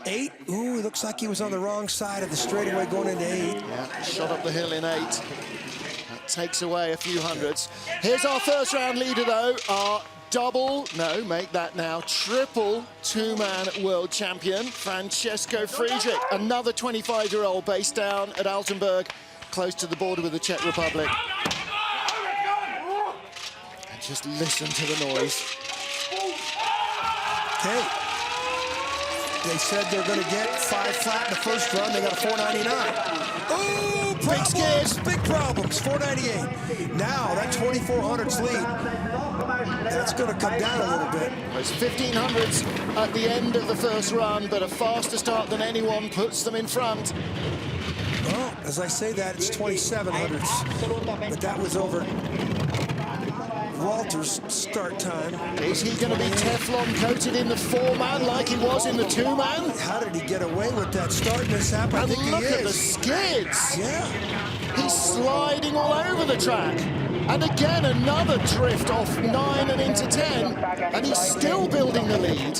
8. Ooh, looks like he was on the wrong side of the straightaway going into 8. Yeah, shot up the hill in 8. That takes away a few hundreds. Here's our first round leader, though. Our triple two-man world champion, Francesco Friedrich. Another 25-year-old based down at Altenburg, close to the border with the Czech Republic. And just listen to the noise. Okay. They said they're going to get 5 flat in the first run. They got a 499. Oh, big skids. Big problems. 498. Now that 2400's lead, that's going to come down a little bit. It's 1500s at the end of the first run, but a faster start than anyone puts them in front. Well, as I say that, it's 2700s, but that was over Walter's start time. Is he going to be Teflon coated in the 4-man like he was in the 2-man? How did he get away with that start mishap? I think look he at the is. skids. Yeah. He's sliding all over the track. And again, another drift off 9 and into 10. And he's still building the lead.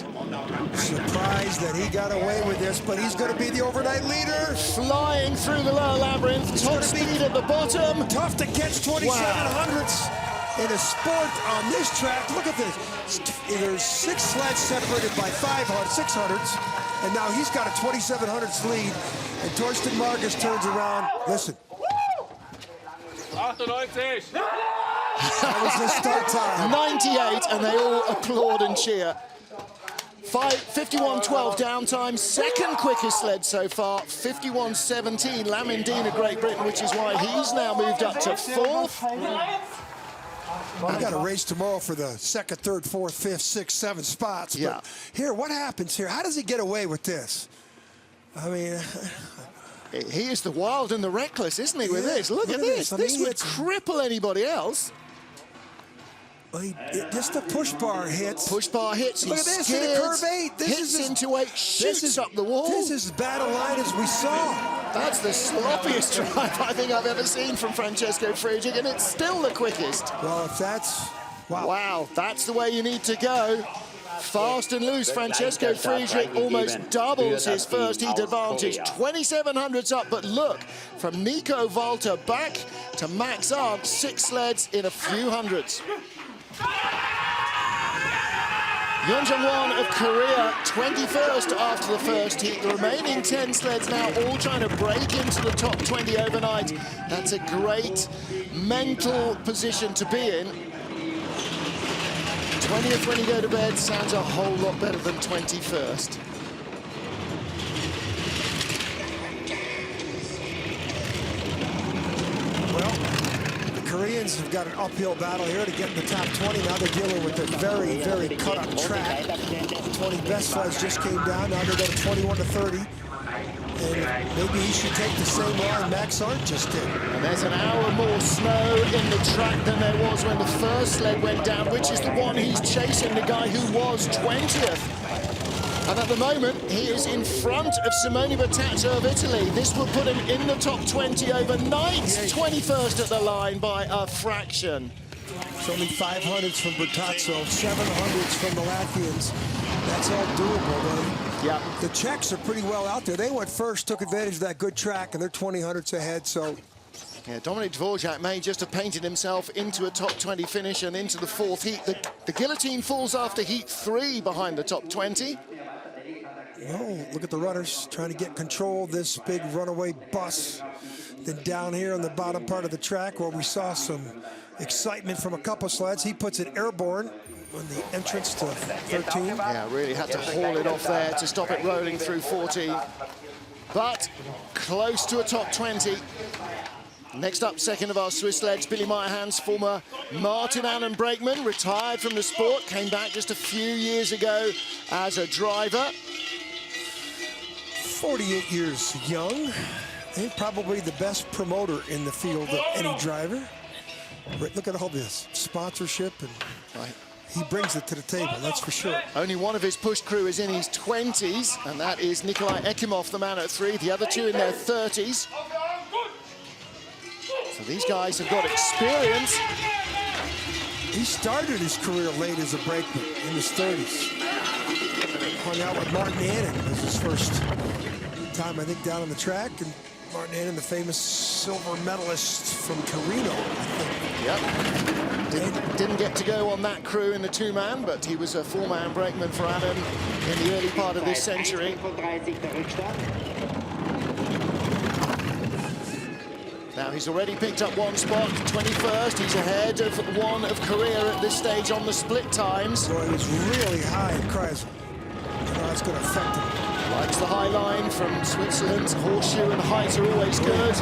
Surprised that he got away with this, but he's going to be the overnight leader. Flying through the lower labyrinth, top speed at the bottom. Tough to catch 2700s. Wow. In a sport on this track, look at this. There's 6 sleds separated by 600s, and now he's got a 2700s lead. And Torsten Marcus turns around. Listen. 98. That was the start time. 98, and they all applaud and cheer. 51.12 downtime, second quickest sled so far. 51.17, Lamindine of Great Britain, which is why he's now moved up to 4th. We got a race tomorrow for the 2nd, 3rd, 4th, 5th, 6th, 7th spots. But yeah. Here, what happens here? How does he get away with this? I mean, he is the wild and the reckless, isn't he, with this? Look at this. This would cripple anybody else. Well, just the push bar hits. Push bar hits. Look at this, in the curve 8. This hits is into 8, shoots up the wall. This is as bad a line as we saw. That's the sloppiest drive I think I've ever seen from Francesco Friedrich, and it's still the quickest. Well, if that's... Wow. Wow, that's the way you need to go. Fast and loose, Francesco Friedrich almost doubles his first heat advantage. 2700s up, but look, from Nico Walter back to Max Arndt, 6 sleds in a few hundreds. Yeon Jung-won of Korea, 21st after the first heat. The remaining 10 sleds now all trying to break into the top 20 overnight. That's a great mental position to be in. 20th when you go to bed sounds a whole lot better than 21st. Well, the Koreans have got an uphill battle here to get in the top 20. Now they're dealing with a very, very cut-up track. The 20 best sleds just came down. Now they go to 21 to 30. And maybe he should take the same line Max Arndt just did. And there's an hour more snow in the track than there was when the first sled went down, which is the one he's chasing, the guy who was 20th. And at the moment, he is in front of Simone Bertazzo of Italy. This will put him in the top 20 overnight. 21st at the line by a fraction. It's only 500s from Bertazzo, 700s from the Latvians. That's all doable, though. Yeah. The Czechs are pretty well out there. They went first, took advantage of that good track, and they're 20 hundredths ahead, so... Yeah, Dominik Dvorak may just have painted himself into a top 20 finish and into the 4th heat. The guillotine falls after heat 3 behind the top 20. Oh, look at the runners trying to get control of this big runaway bus. Then down here on the bottom part of the track where we saw some excitement from a couple sleds, he puts it airborne on the entrance to 13. Yeah, really had to haul it off there to stop it rolling through 14. But close to a top 20. Next up, second of our Swiss sleds, Billy Meyerhand's former Martin Allen brakeman, retired from the sport, came back just a few years ago as a driver. 48 years young, and probably the best promoter in the field of any driver. Look at all this sponsorship, and he brings it to the table, that's for sure. Only one of his push crew is in his 20s, and that is Nikolai Ekimov, the man at 3. The other two in their 30s. So these guys have got experience. He started his career late as a brakeman in his 30s. Hung out with Martin Annan. It was his first time, I think, down on the track. And Martin Annan, the famous silver medalist from Torino, I think. Yep. Didn't get to go on that crew in the two-man, but he was a four-man brakeman for Annan in the early part of this century. Now he's already picked up one spot, 21st. He's ahead of one of Korea at this stage on the split times. So he was really high in Kreisel. That's going to affect him. Likes the high line from Switzerland. Horseshoe and height are always good.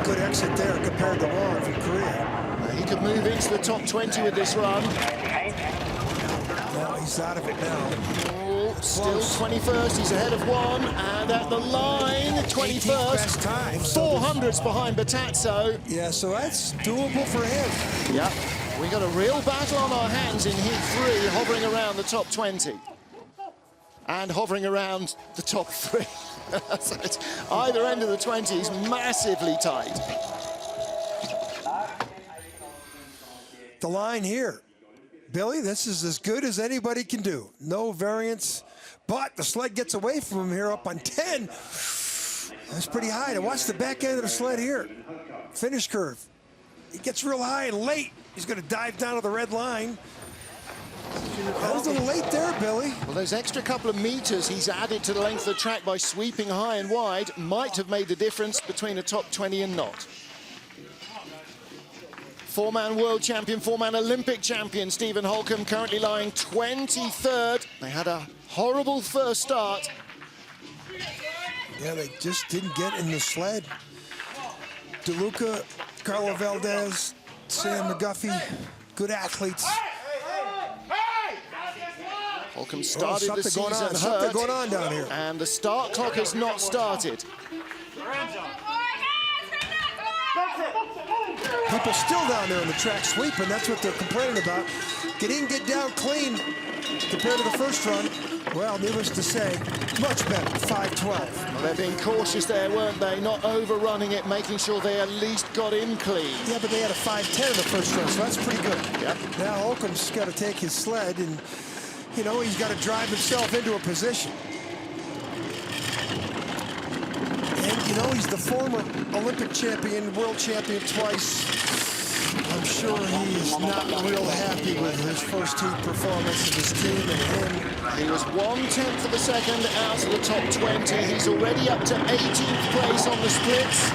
Good exit there compared to Ron from Korea. He could move into the top 20 with this run. Well, he's out of it now. Still 21st, he's ahead of one, and at the line, 21st, best time. 400s behind Batazzo. Yeah, so that's doable for him. Yep, we got a real battle on our hands in heat 3, hovering around the top 20. And hovering around the top 3. So it's either end of the 20s, massively tight. The line here. Billy, this is as good as anybody can do. No variance, but the sled gets away from him here up on 10. That's pretty high. Now watch the back end of the sled here. Finish curve. He gets real high and late. He's going to dive down to the red line. That was a little late there, Billy. Well, those extra couple of meters he's added to the length of the track by sweeping high and wide might have made the difference between a top 20 and not. Four-man world champion, four-man Olympic champion, Stephen Holcomb, currently lying 23rd. They had a horrible first start. Yeah, they just didn't get in the sled. DeLuca, Carlo Valdez, Sam McGuffey, good athletes. Holcomb started the season hurt. Something going on down here. And the start clock has not started. People still down there on the track sweeping. That's what they're complaining about. Get in, get down clean compared to the first run. Well, needless to say, much better, 5:12. Well, they're being cautious there, weren't they? Not overrunning it, making sure they at least got in clean. Yeah, but they had a 5:10 in the first run, so that's pretty good. Yep. Now Holcomb's got to take his sled, and, you know, he's got to drive himself into a position. And, you know, he's the former Olympic champion, world champion twice. I'm sure he's not real happy with his first heat performance of his team and him. He was 1/10 of a second out of the top 20. He's already up to 18th place on the splits.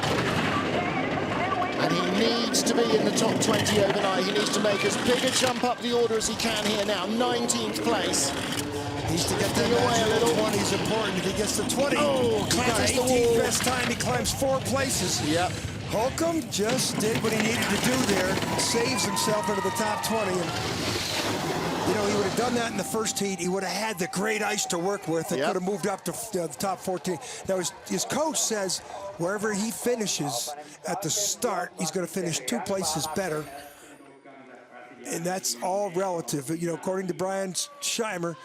And he needs to be in the top 20 overnight. He needs to make as big a jump up the order as he can here now. 19th place. Needs to get that away a little. 20 is important. If he gets to 20, he's got 18th best time. He climbs 4 places. Yep. Holcomb just did what he needed to do there. Saves himself into the top 20. And, you know, he would have done that in the first heat. He would have had the great ice to work with. It could have moved up to the top 14. Now, his coach says wherever he finishes at the start, he's going to finish 2 places better. And that's all relative. You know, according to Brian Scheimer,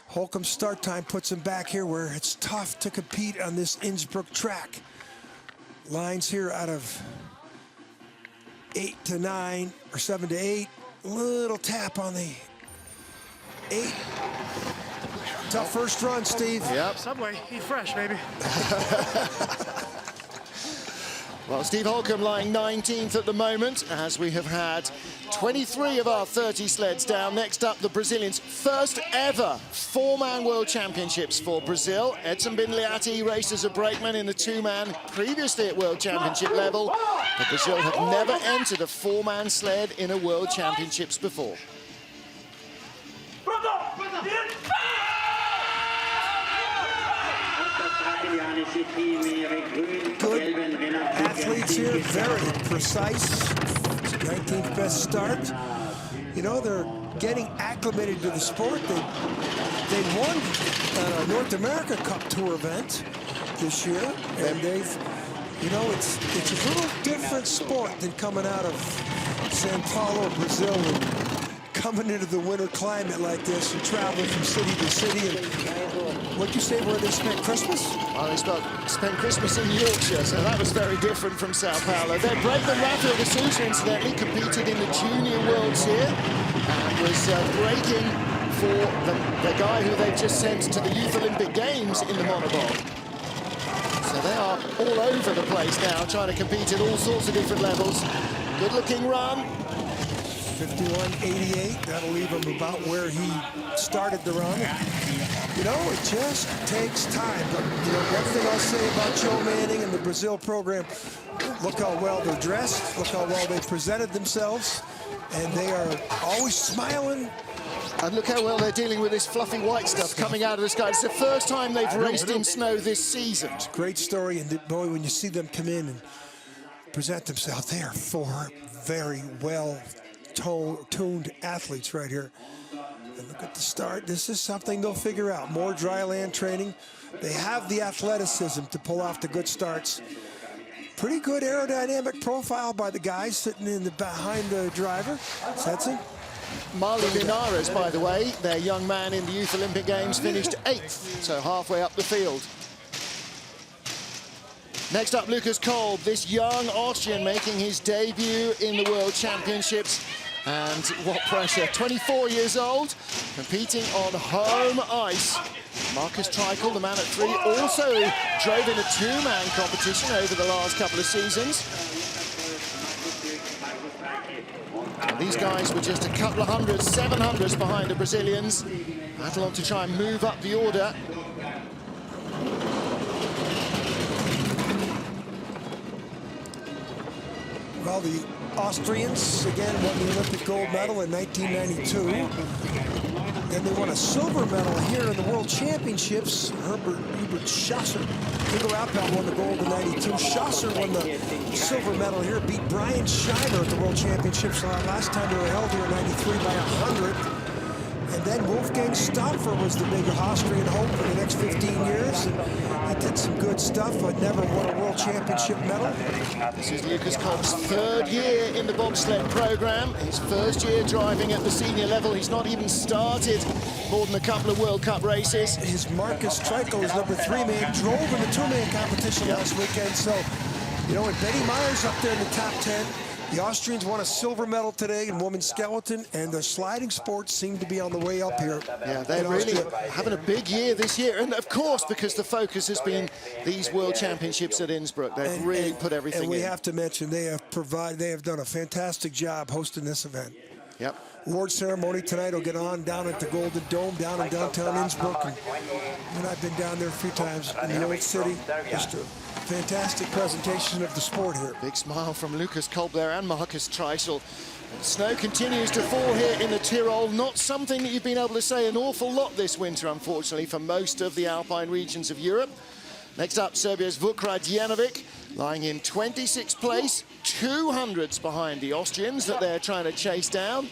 Holcomb's start time puts him back here where it's tough to compete on this Innsbruck track. Lines here out of 8 to 9 or 7 to 8. Little tap on the 8. Tough first run, Steve. Yep. Subway, eat fresh, baby. Well, Steve Holcomb lying 19th at the moment, as we have had 23 of our 30 sleds down. Next up, the Brazilians' first ever four-man world championships for Brazil. Edson Binliati raced as a brakeman in the two-man previously at world championship level. But Brazil have never entered a four-man sled in a world championships before. Good athletes here, very precise. 19th best start. You know, they're getting acclimated to the sport. They won a North America Cup Tour event this year, and they've, you know, it's a little different sport than coming out of Sao Paulo, Brazil, and coming into the winter climate like this and traveling from city to city. And what'd you say, where they spent Christmas? Well, they spent Christmas in Yorkshire, so that was very different from Sao Paulo. Their brakeman Rafael de Sousa, incidentally, competed in the Junior Worlds here and was braking for the guy who they've just sent to the Youth Olympic Games in the monobob. So they are all over the place now, trying to compete at all sorts of different levels. Good-looking run. 51.88. That'll leave him about where he started the run. You know, it just takes time. But, you know, one thing I'll say about Joe Manning and the Brazil program, look how well they're dressed, look how well they presented themselves, and they are always smiling. And look how well they're dealing with this fluffy white stuff coming out of the sky. It's the first time they've raced in snow this season. It's a great story, and boy, when you see them come in and present themselves, they are four very well-tuned athletes right here. And look at the start. This is something they'll figure out. More dry land training. They have the athleticism to pull off the good starts. Pretty good aerodynamic profile by the guys sitting in the behind the driver. Setson. Marley Linares, by the way, their young man in the Youth Olympic Games, finished 8th, so halfway up the field. Next up, Lucas Kolb, this young Austrian making his debut in the World Championships. And what pressure, 24 years old, competing on home ice. Marcus Treichel, the man at 3, also drove in a two-man competition over the last couple of seasons. And these guys were just a couple of hundreds, 700s behind the Brazilians. Battle on to try and move up the order. Well, the Austrians, again, won the Olympic gold medal in 1992. Then they won a silver medal here in the World Championships. Hubert Schasser, Ingo Appel won the gold in 92. Schasser won the silver medal here, beat Brian Scheiner at the World Championships last time they were held here in 93 by 100. And then Wolfgang Stampfer was the big Austrian hope for the next 15 years. And he did some good stuff, but never won a World Championship medal. This is Lucas Kolb's 3rd year in the bobsled program. His 1st year driving at the senior level. He's not even started more than a couple of World Cup races. His Marcus Treichel is number 3 man, drove in the 2-man competition last weekend. So, you know, and Betty Myers up there in the top 10. The Austrians won a silver medal today in women's skeleton, and the sliding sports seem to be on the way up here. Yeah, they're really having a big year this year. And, of course, because the focus has been these World Championships at Innsbruck. They've really put everything in. And we have to mention they have done a fantastic job hosting this event. Yep. Award ceremony tonight will get on down at the Golden Dome down in downtown Innsbruck. And I've been down there a few times in the old city. Just a fantastic presentation of the sport here. Big smile from Lucas Kolb there and Marcus Treichel. Snow continues to fall here in the Tyrol. Not something that you've been able to say an awful lot this winter, unfortunately, for most of the alpine regions of Europe. Next up, Serbia's Vuk Radjanovic, lying in 26th place, 200s behind the Austrians that they're trying to chase down.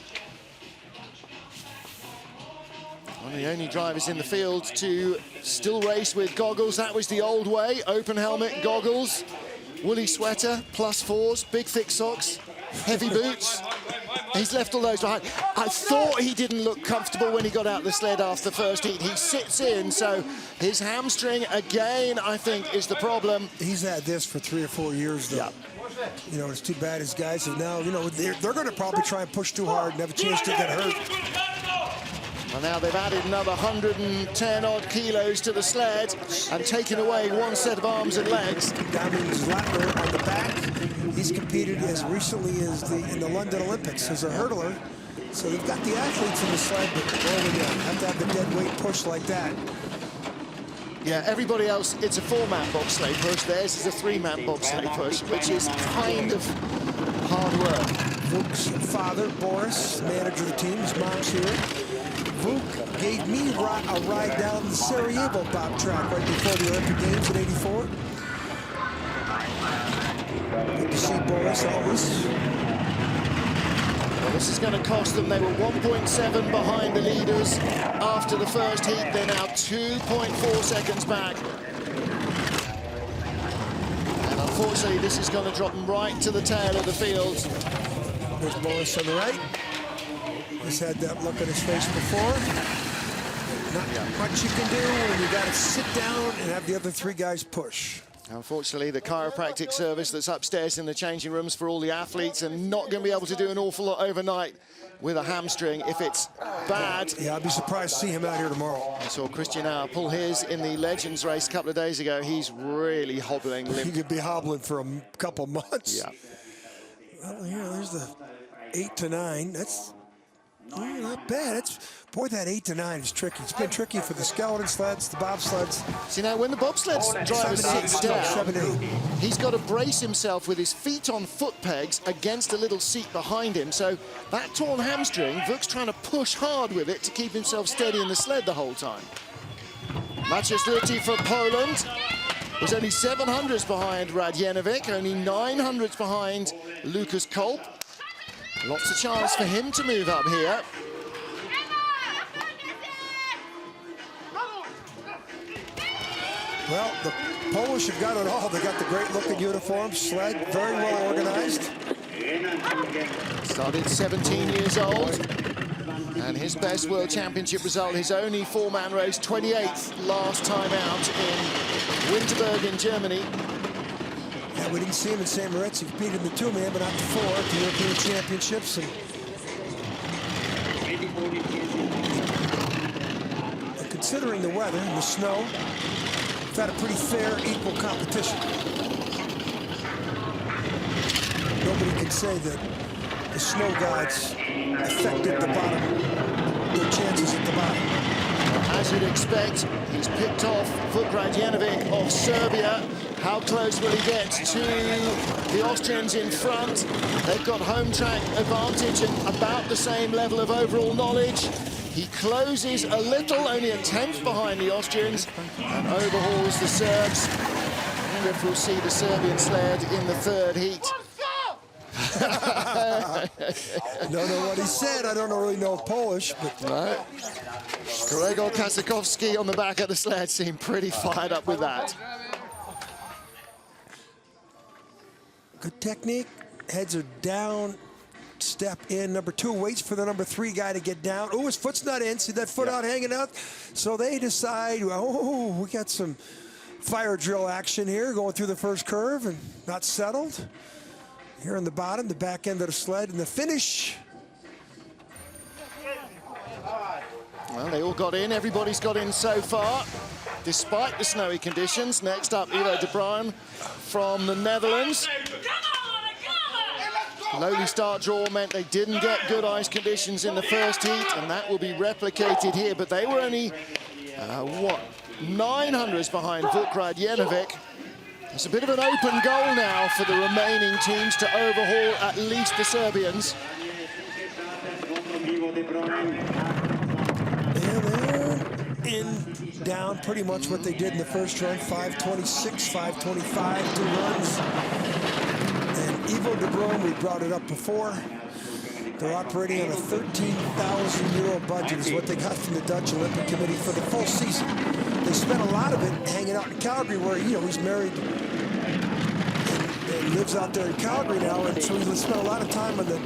One of the only drivers in the field to still race with goggles. That was the old way. Open helmet, goggles, woolly sweater, +4s, big thick socks, heavy boots. He's left all those behind. I thought he didn't look comfortable when he got out the sled after the first heat. He sits in, so his hamstring, again, I think, is the problem. He's had this for 3 or 4 years, though. Yeah. You know, it's too bad his guys have now, you know, they're going to probably try and push too hard and have a chance to get hurt. And now they've added another 110-odd kilos to the sled and taken away one set of arms and legs. Damien Zlatner on the back. He's competed as recently as in the London Olympics as a hurtler. So they've got the athletes in the sled, but boy, you have to have the dead weight push like that. Yeah, everybody else, it's a 4-man bobsleigh push. Theirs is a 3-man bobsleigh push, which is kind of hard work. Vuk's father, Boris, manager of the team, his mom's here. Vuk gave me a ride down the Sarajevo bob track right before the Olympic Games in '84. Good to see Boris always. Well, this is going to cost them. They were 1.7 behind the leaders after the first heat. They're now 2.4 seconds back. And unfortunately, this is going to drop them right to the tail of the field. There's Boris on the right. He's had that look on his face before. Not much you can do when you got to sit down and have the other three guys push. Unfortunately, the chiropractic service that's upstairs in the changing rooms for all the athletes are not going to be able to do an awful lot overnight with a hamstring if it's bad. Yeah, I'd be surprised to see him out here tomorrow. I saw Christian Auer pull his in the Legends race a couple of days ago. He's really hobbling. He could be hobbling for a couple months. Yeah. Well, here, there's the 8 to 9. That's not bad. Boy, that 8 to 9 is tricky. It's been tricky for the skeleton sleds, the bobsleds. See, now when the bobsled driver sits down, 7, 8. he's got to brace himself with his feet on foot pegs against a little seat behind him. So that torn hamstring, Vuk's trying to push hard with it to keep himself steady in the sled the whole time. Maciej Lütti for Poland was only 700s behind Radjenovic, only 900s behind Lucas Kolb. Lots of chance for him to move up here. Well, the Polish have got it all. They got the great looking uniform, sled, very well organized. Started 17 years old, and his best World Championship result, his only four-man race, 28th last time out in Winterberg in Germany. Yeah, we didn't see him in St. Moritz. He competed in the two-man, but not the four at the European Championships. And considering the weather and the snow, we've had a pretty fair, equal competition. Nobody can say that the snow gods affected the bottom, their chances at the bottom. As you'd expect, he's picked off Vuk Radjenovic of Serbia. How close will he get to the Austrians in front? They've got home track advantage and about the same level of overall knowledge. He closes a little, only a tenth behind the Austrians, and overhauls the Serbs. I wonder if we'll see the Serbian sled in the third heat. I don't know what he said. I don't really know Polish, but... No. Gregor Kasakowski on the back of the sled seemed pretty fired up with that. Good technique. Heads are down. Step in. Number 2 waits for the number 3 guy to get down. Oh, his foot's not in. See that foot out hanging out? So they decide, oh, we got some fire drill action here going through the first curve and not settled. Here on the bottom, the back end of the sled, and the finish. Well, they all got in. Everybody's got in so far, despite the snowy conditions. Next up, Ivo de Bruin from the Netherlands. Lowly start draw meant they didn't get good ice conditions in the first heat, and that will be replicated here. But they were only, 900s behind Vuk Radjenovic. It's a bit of an open goal now for the remaining teams to overhaul at least the Serbians. Down pretty much what they did in the first run, 5:26, 5:25, 2 runs. And Ivo de Bruin, we brought it up before. They're operating on a €13,000 budget is what they got from the Dutch Olympic Committee for the full season. They spent a lot of it hanging out in Calgary where, he's married and lives out there in Calgary now. And so he spent a lot of time on the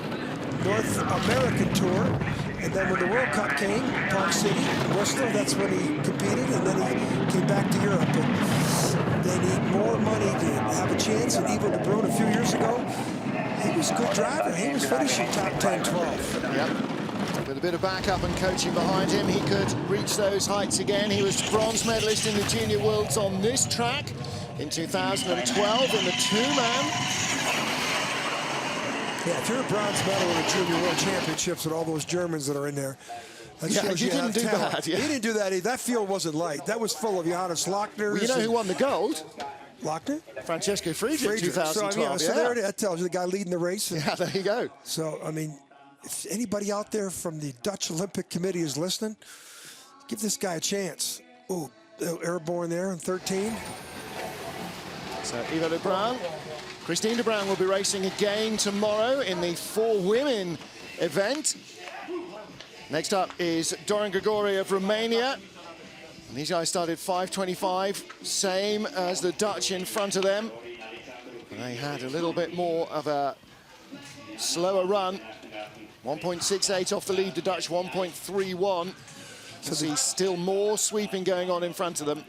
North American tour. And then when the World Cup came, Park City, Bristol, that's when he competed, and then he came back to Europe. And they need more money to have a chance. And Ivo de Bruin a few years ago, he was a good driver. He was finishing top 10, 12. Yep. With a bit of backup and coaching behind him, he could reach those heights again. He was bronze medalist in the Junior Worlds on this track in 2012 in the two-man. Yeah, if you're a bronze medal in the Junior World Championships with all those Germans that are in there, that shows you didn't do talent. that. Yeah. He didn't do that either. That field wasn't light. That was full of Johannes Lochner. Well, you know who won the gold? Lochner? Francesco Friedrich, 2012. So there it is. That tells you the guy leading the race. Yeah, there you go. So, I mean, if anybody out there from the Dutch Olympic Committee is listening, give this guy a chance. Oh, airborne there in 13. So Ivo de Bruin. Christine de Bruin will be racing again tomorrow in the 4-women event. Next up is Dorin Grigori of Romania. And these guys started 5:25, same as the Dutch in front of them. They had a little bit more of a slower run 1.68 off the lead, the Dutch 1.31. So there's still more sweeping going on in front of them.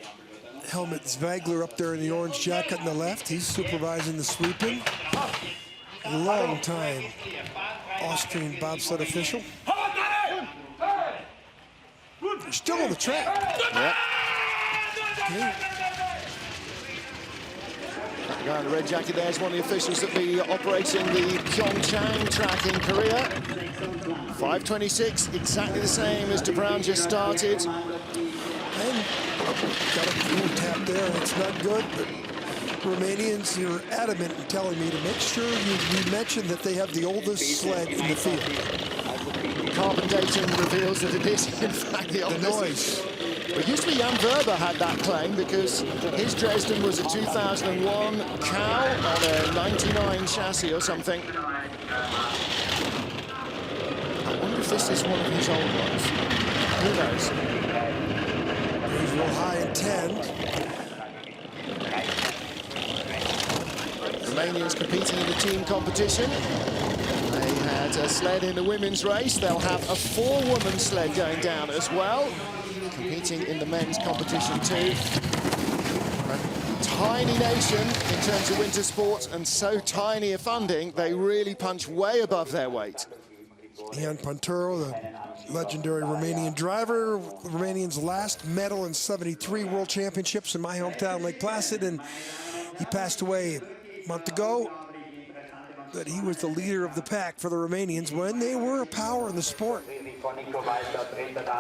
Helmut Zweigler up there in the orange jacket on the left. He's supervising the sweeping. Long time Austrian bobsled official. They're still on the track. Yep. Okay. The guy in the red jacket there is one of the officials that be operating the Pyeongchang track in Korea. 5:26, exactly the same as De Bruin just started. And got a fuel tap there, and it's not good, but Romanians are adamant in telling me to make sure you mention that they have the oldest sled in the field. Carbon dating reveals that it is, in fact, the oldest. The noise. It used to be Jan Verber had that claim because his Dresden was a 2001 cow on a 99 chassis or something. I wonder if this is one of his old ones. Who knows? He's real high in 10. Romanians competing in the team competition. They had a sled in the women's race. They'll have a 4-woman sled going down as well. Competing in the men's competition too. A tiny nation in terms of winter sports, and so tiny a funding, they really punch way above their weight. Ian Panturo, the legendary Romanian driver, Romanian's last medal in '73 World Championships in my hometown, Lake Placid, and he passed away a month ago. But he was the leader of the pack for the Romanians when they were a power in the sport.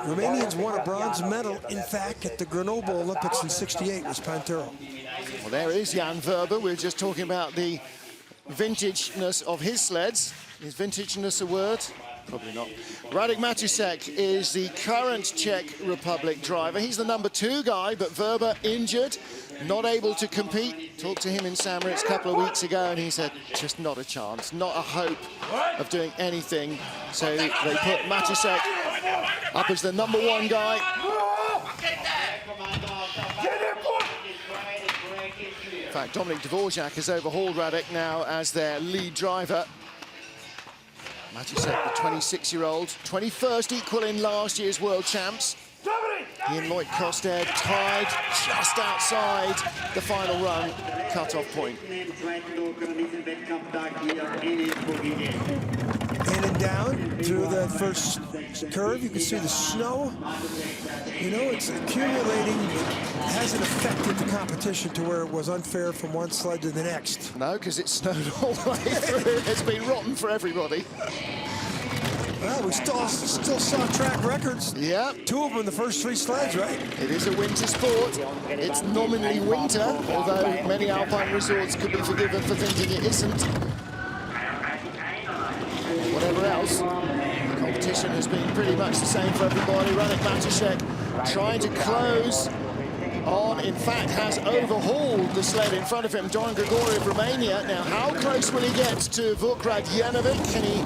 Romanians won a bronze medal, in fact, at the Grenoble Olympics in '68 was Panturo. Well, there is Jan Verber. We were just talking about the vintageness of his sleds. Is vintageness a word? Probably not. Radek Matusek is the current Czech Republic driver. He's the number 2 guy, but Verber injured, not able to compete. Talked to him in Samoritz a couple of weeks ago, and he said, just not a chance, not a hope of doing anything. So they put Matusek up as the number 1 guy. In fact, Dominik Dvorak has overhauled Radek now as their lead driver. Matusek, the 26-year-old, 21st equal in last year's world champs. He and Loic Kosted tied just outside the final run cut-off point. In and down through the first curve, you can see the snow. You know, it's accumulating. It hasn't affected the competition to where it was unfair from one sled to the next. No, because it snowed all the way through. It's been rotten for everybody. Well, we still saw track records. Yeah. 2 of them in the first 3 sleds, right? It is a winter sport. It's nominally winter, although many alpine resorts could be forgiven for thinking it isn't. Whatever else, the competition has been pretty much the same for everybody. Radek Matusek trying to close on, in fact, has overhauled the sled in front of him, Doran Grigori of Romania. Now, how close will he get to Vukrad Jenovic? Can he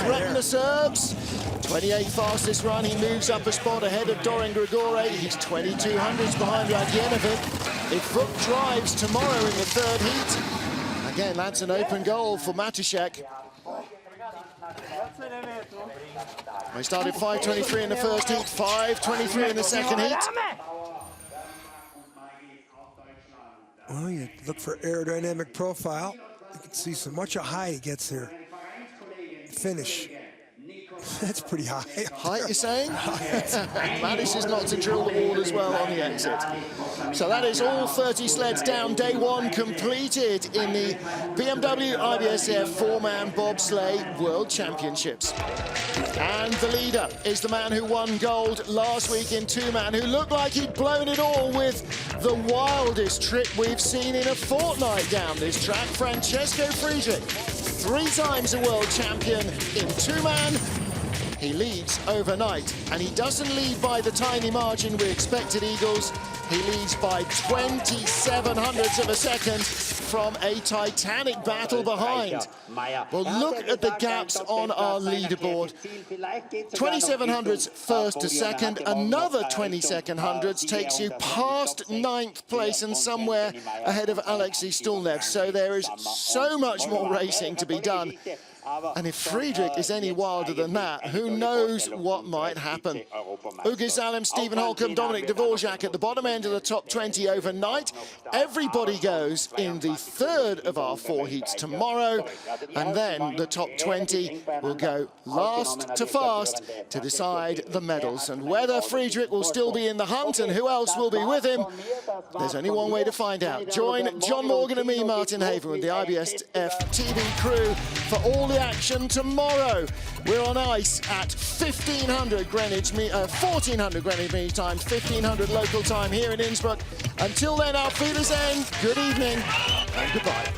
threaten the Serbs? 28th fastest run, he moves up a spot ahead of Doran Grigori. He's 2200s behind Radjenovic. If Vuk drives tomorrow in the 3rd heat, again, that's an open goal for Matusek. They started 5:23 in the first heat, 5:23 in the second heat. Well, you look for aerodynamic profile. You can see so much how high he gets here. Finish. That's pretty high. Height, you're saying? Manages not to drill the wall as well on the exit. So that is all 30 sleds down. Day 1 completed in the BMW IBSF 4-man bobsleigh World Championships. And the leader is the man who won gold last week in 2-man, who looked like he'd blown it all with the wildest trip we've seen in a fortnight down this track. Francesco Friedrich, 3 times a world champion in 2-man. He leads overnight, and he doesn't lead by the tiny margin we expected, Eagles. He leads by 27/100ths of a second from a titanic battle behind. Well, look at the gaps on our leaderboard. 27/100ths first to second, another 22nd/100ths takes you past 9th place and somewhere ahead of Alexei Stulnev. So there is so much more racing to be done. And if Friedrich is any wilder than that, who knows what might happen. Uge Salem, Stephen Holcomb, Dominic Dvorak at the bottom end of the top 20 overnight. Everybody goes in the third of our 4 heats tomorrow, and then the top 20 will go last to fast to decide the medals. And whether Friedrich will still be in the hunt and who else will be with him, there's only one way to find out. Join John Morgan and me, Martin Haven, with the IBSF TV crew for all the action tomorrow. We're on ice at 1400 Greenwich Mean Time, 1500 local time here in Innsbruck. Until then, auf Wiedersehen, good evening and goodbye.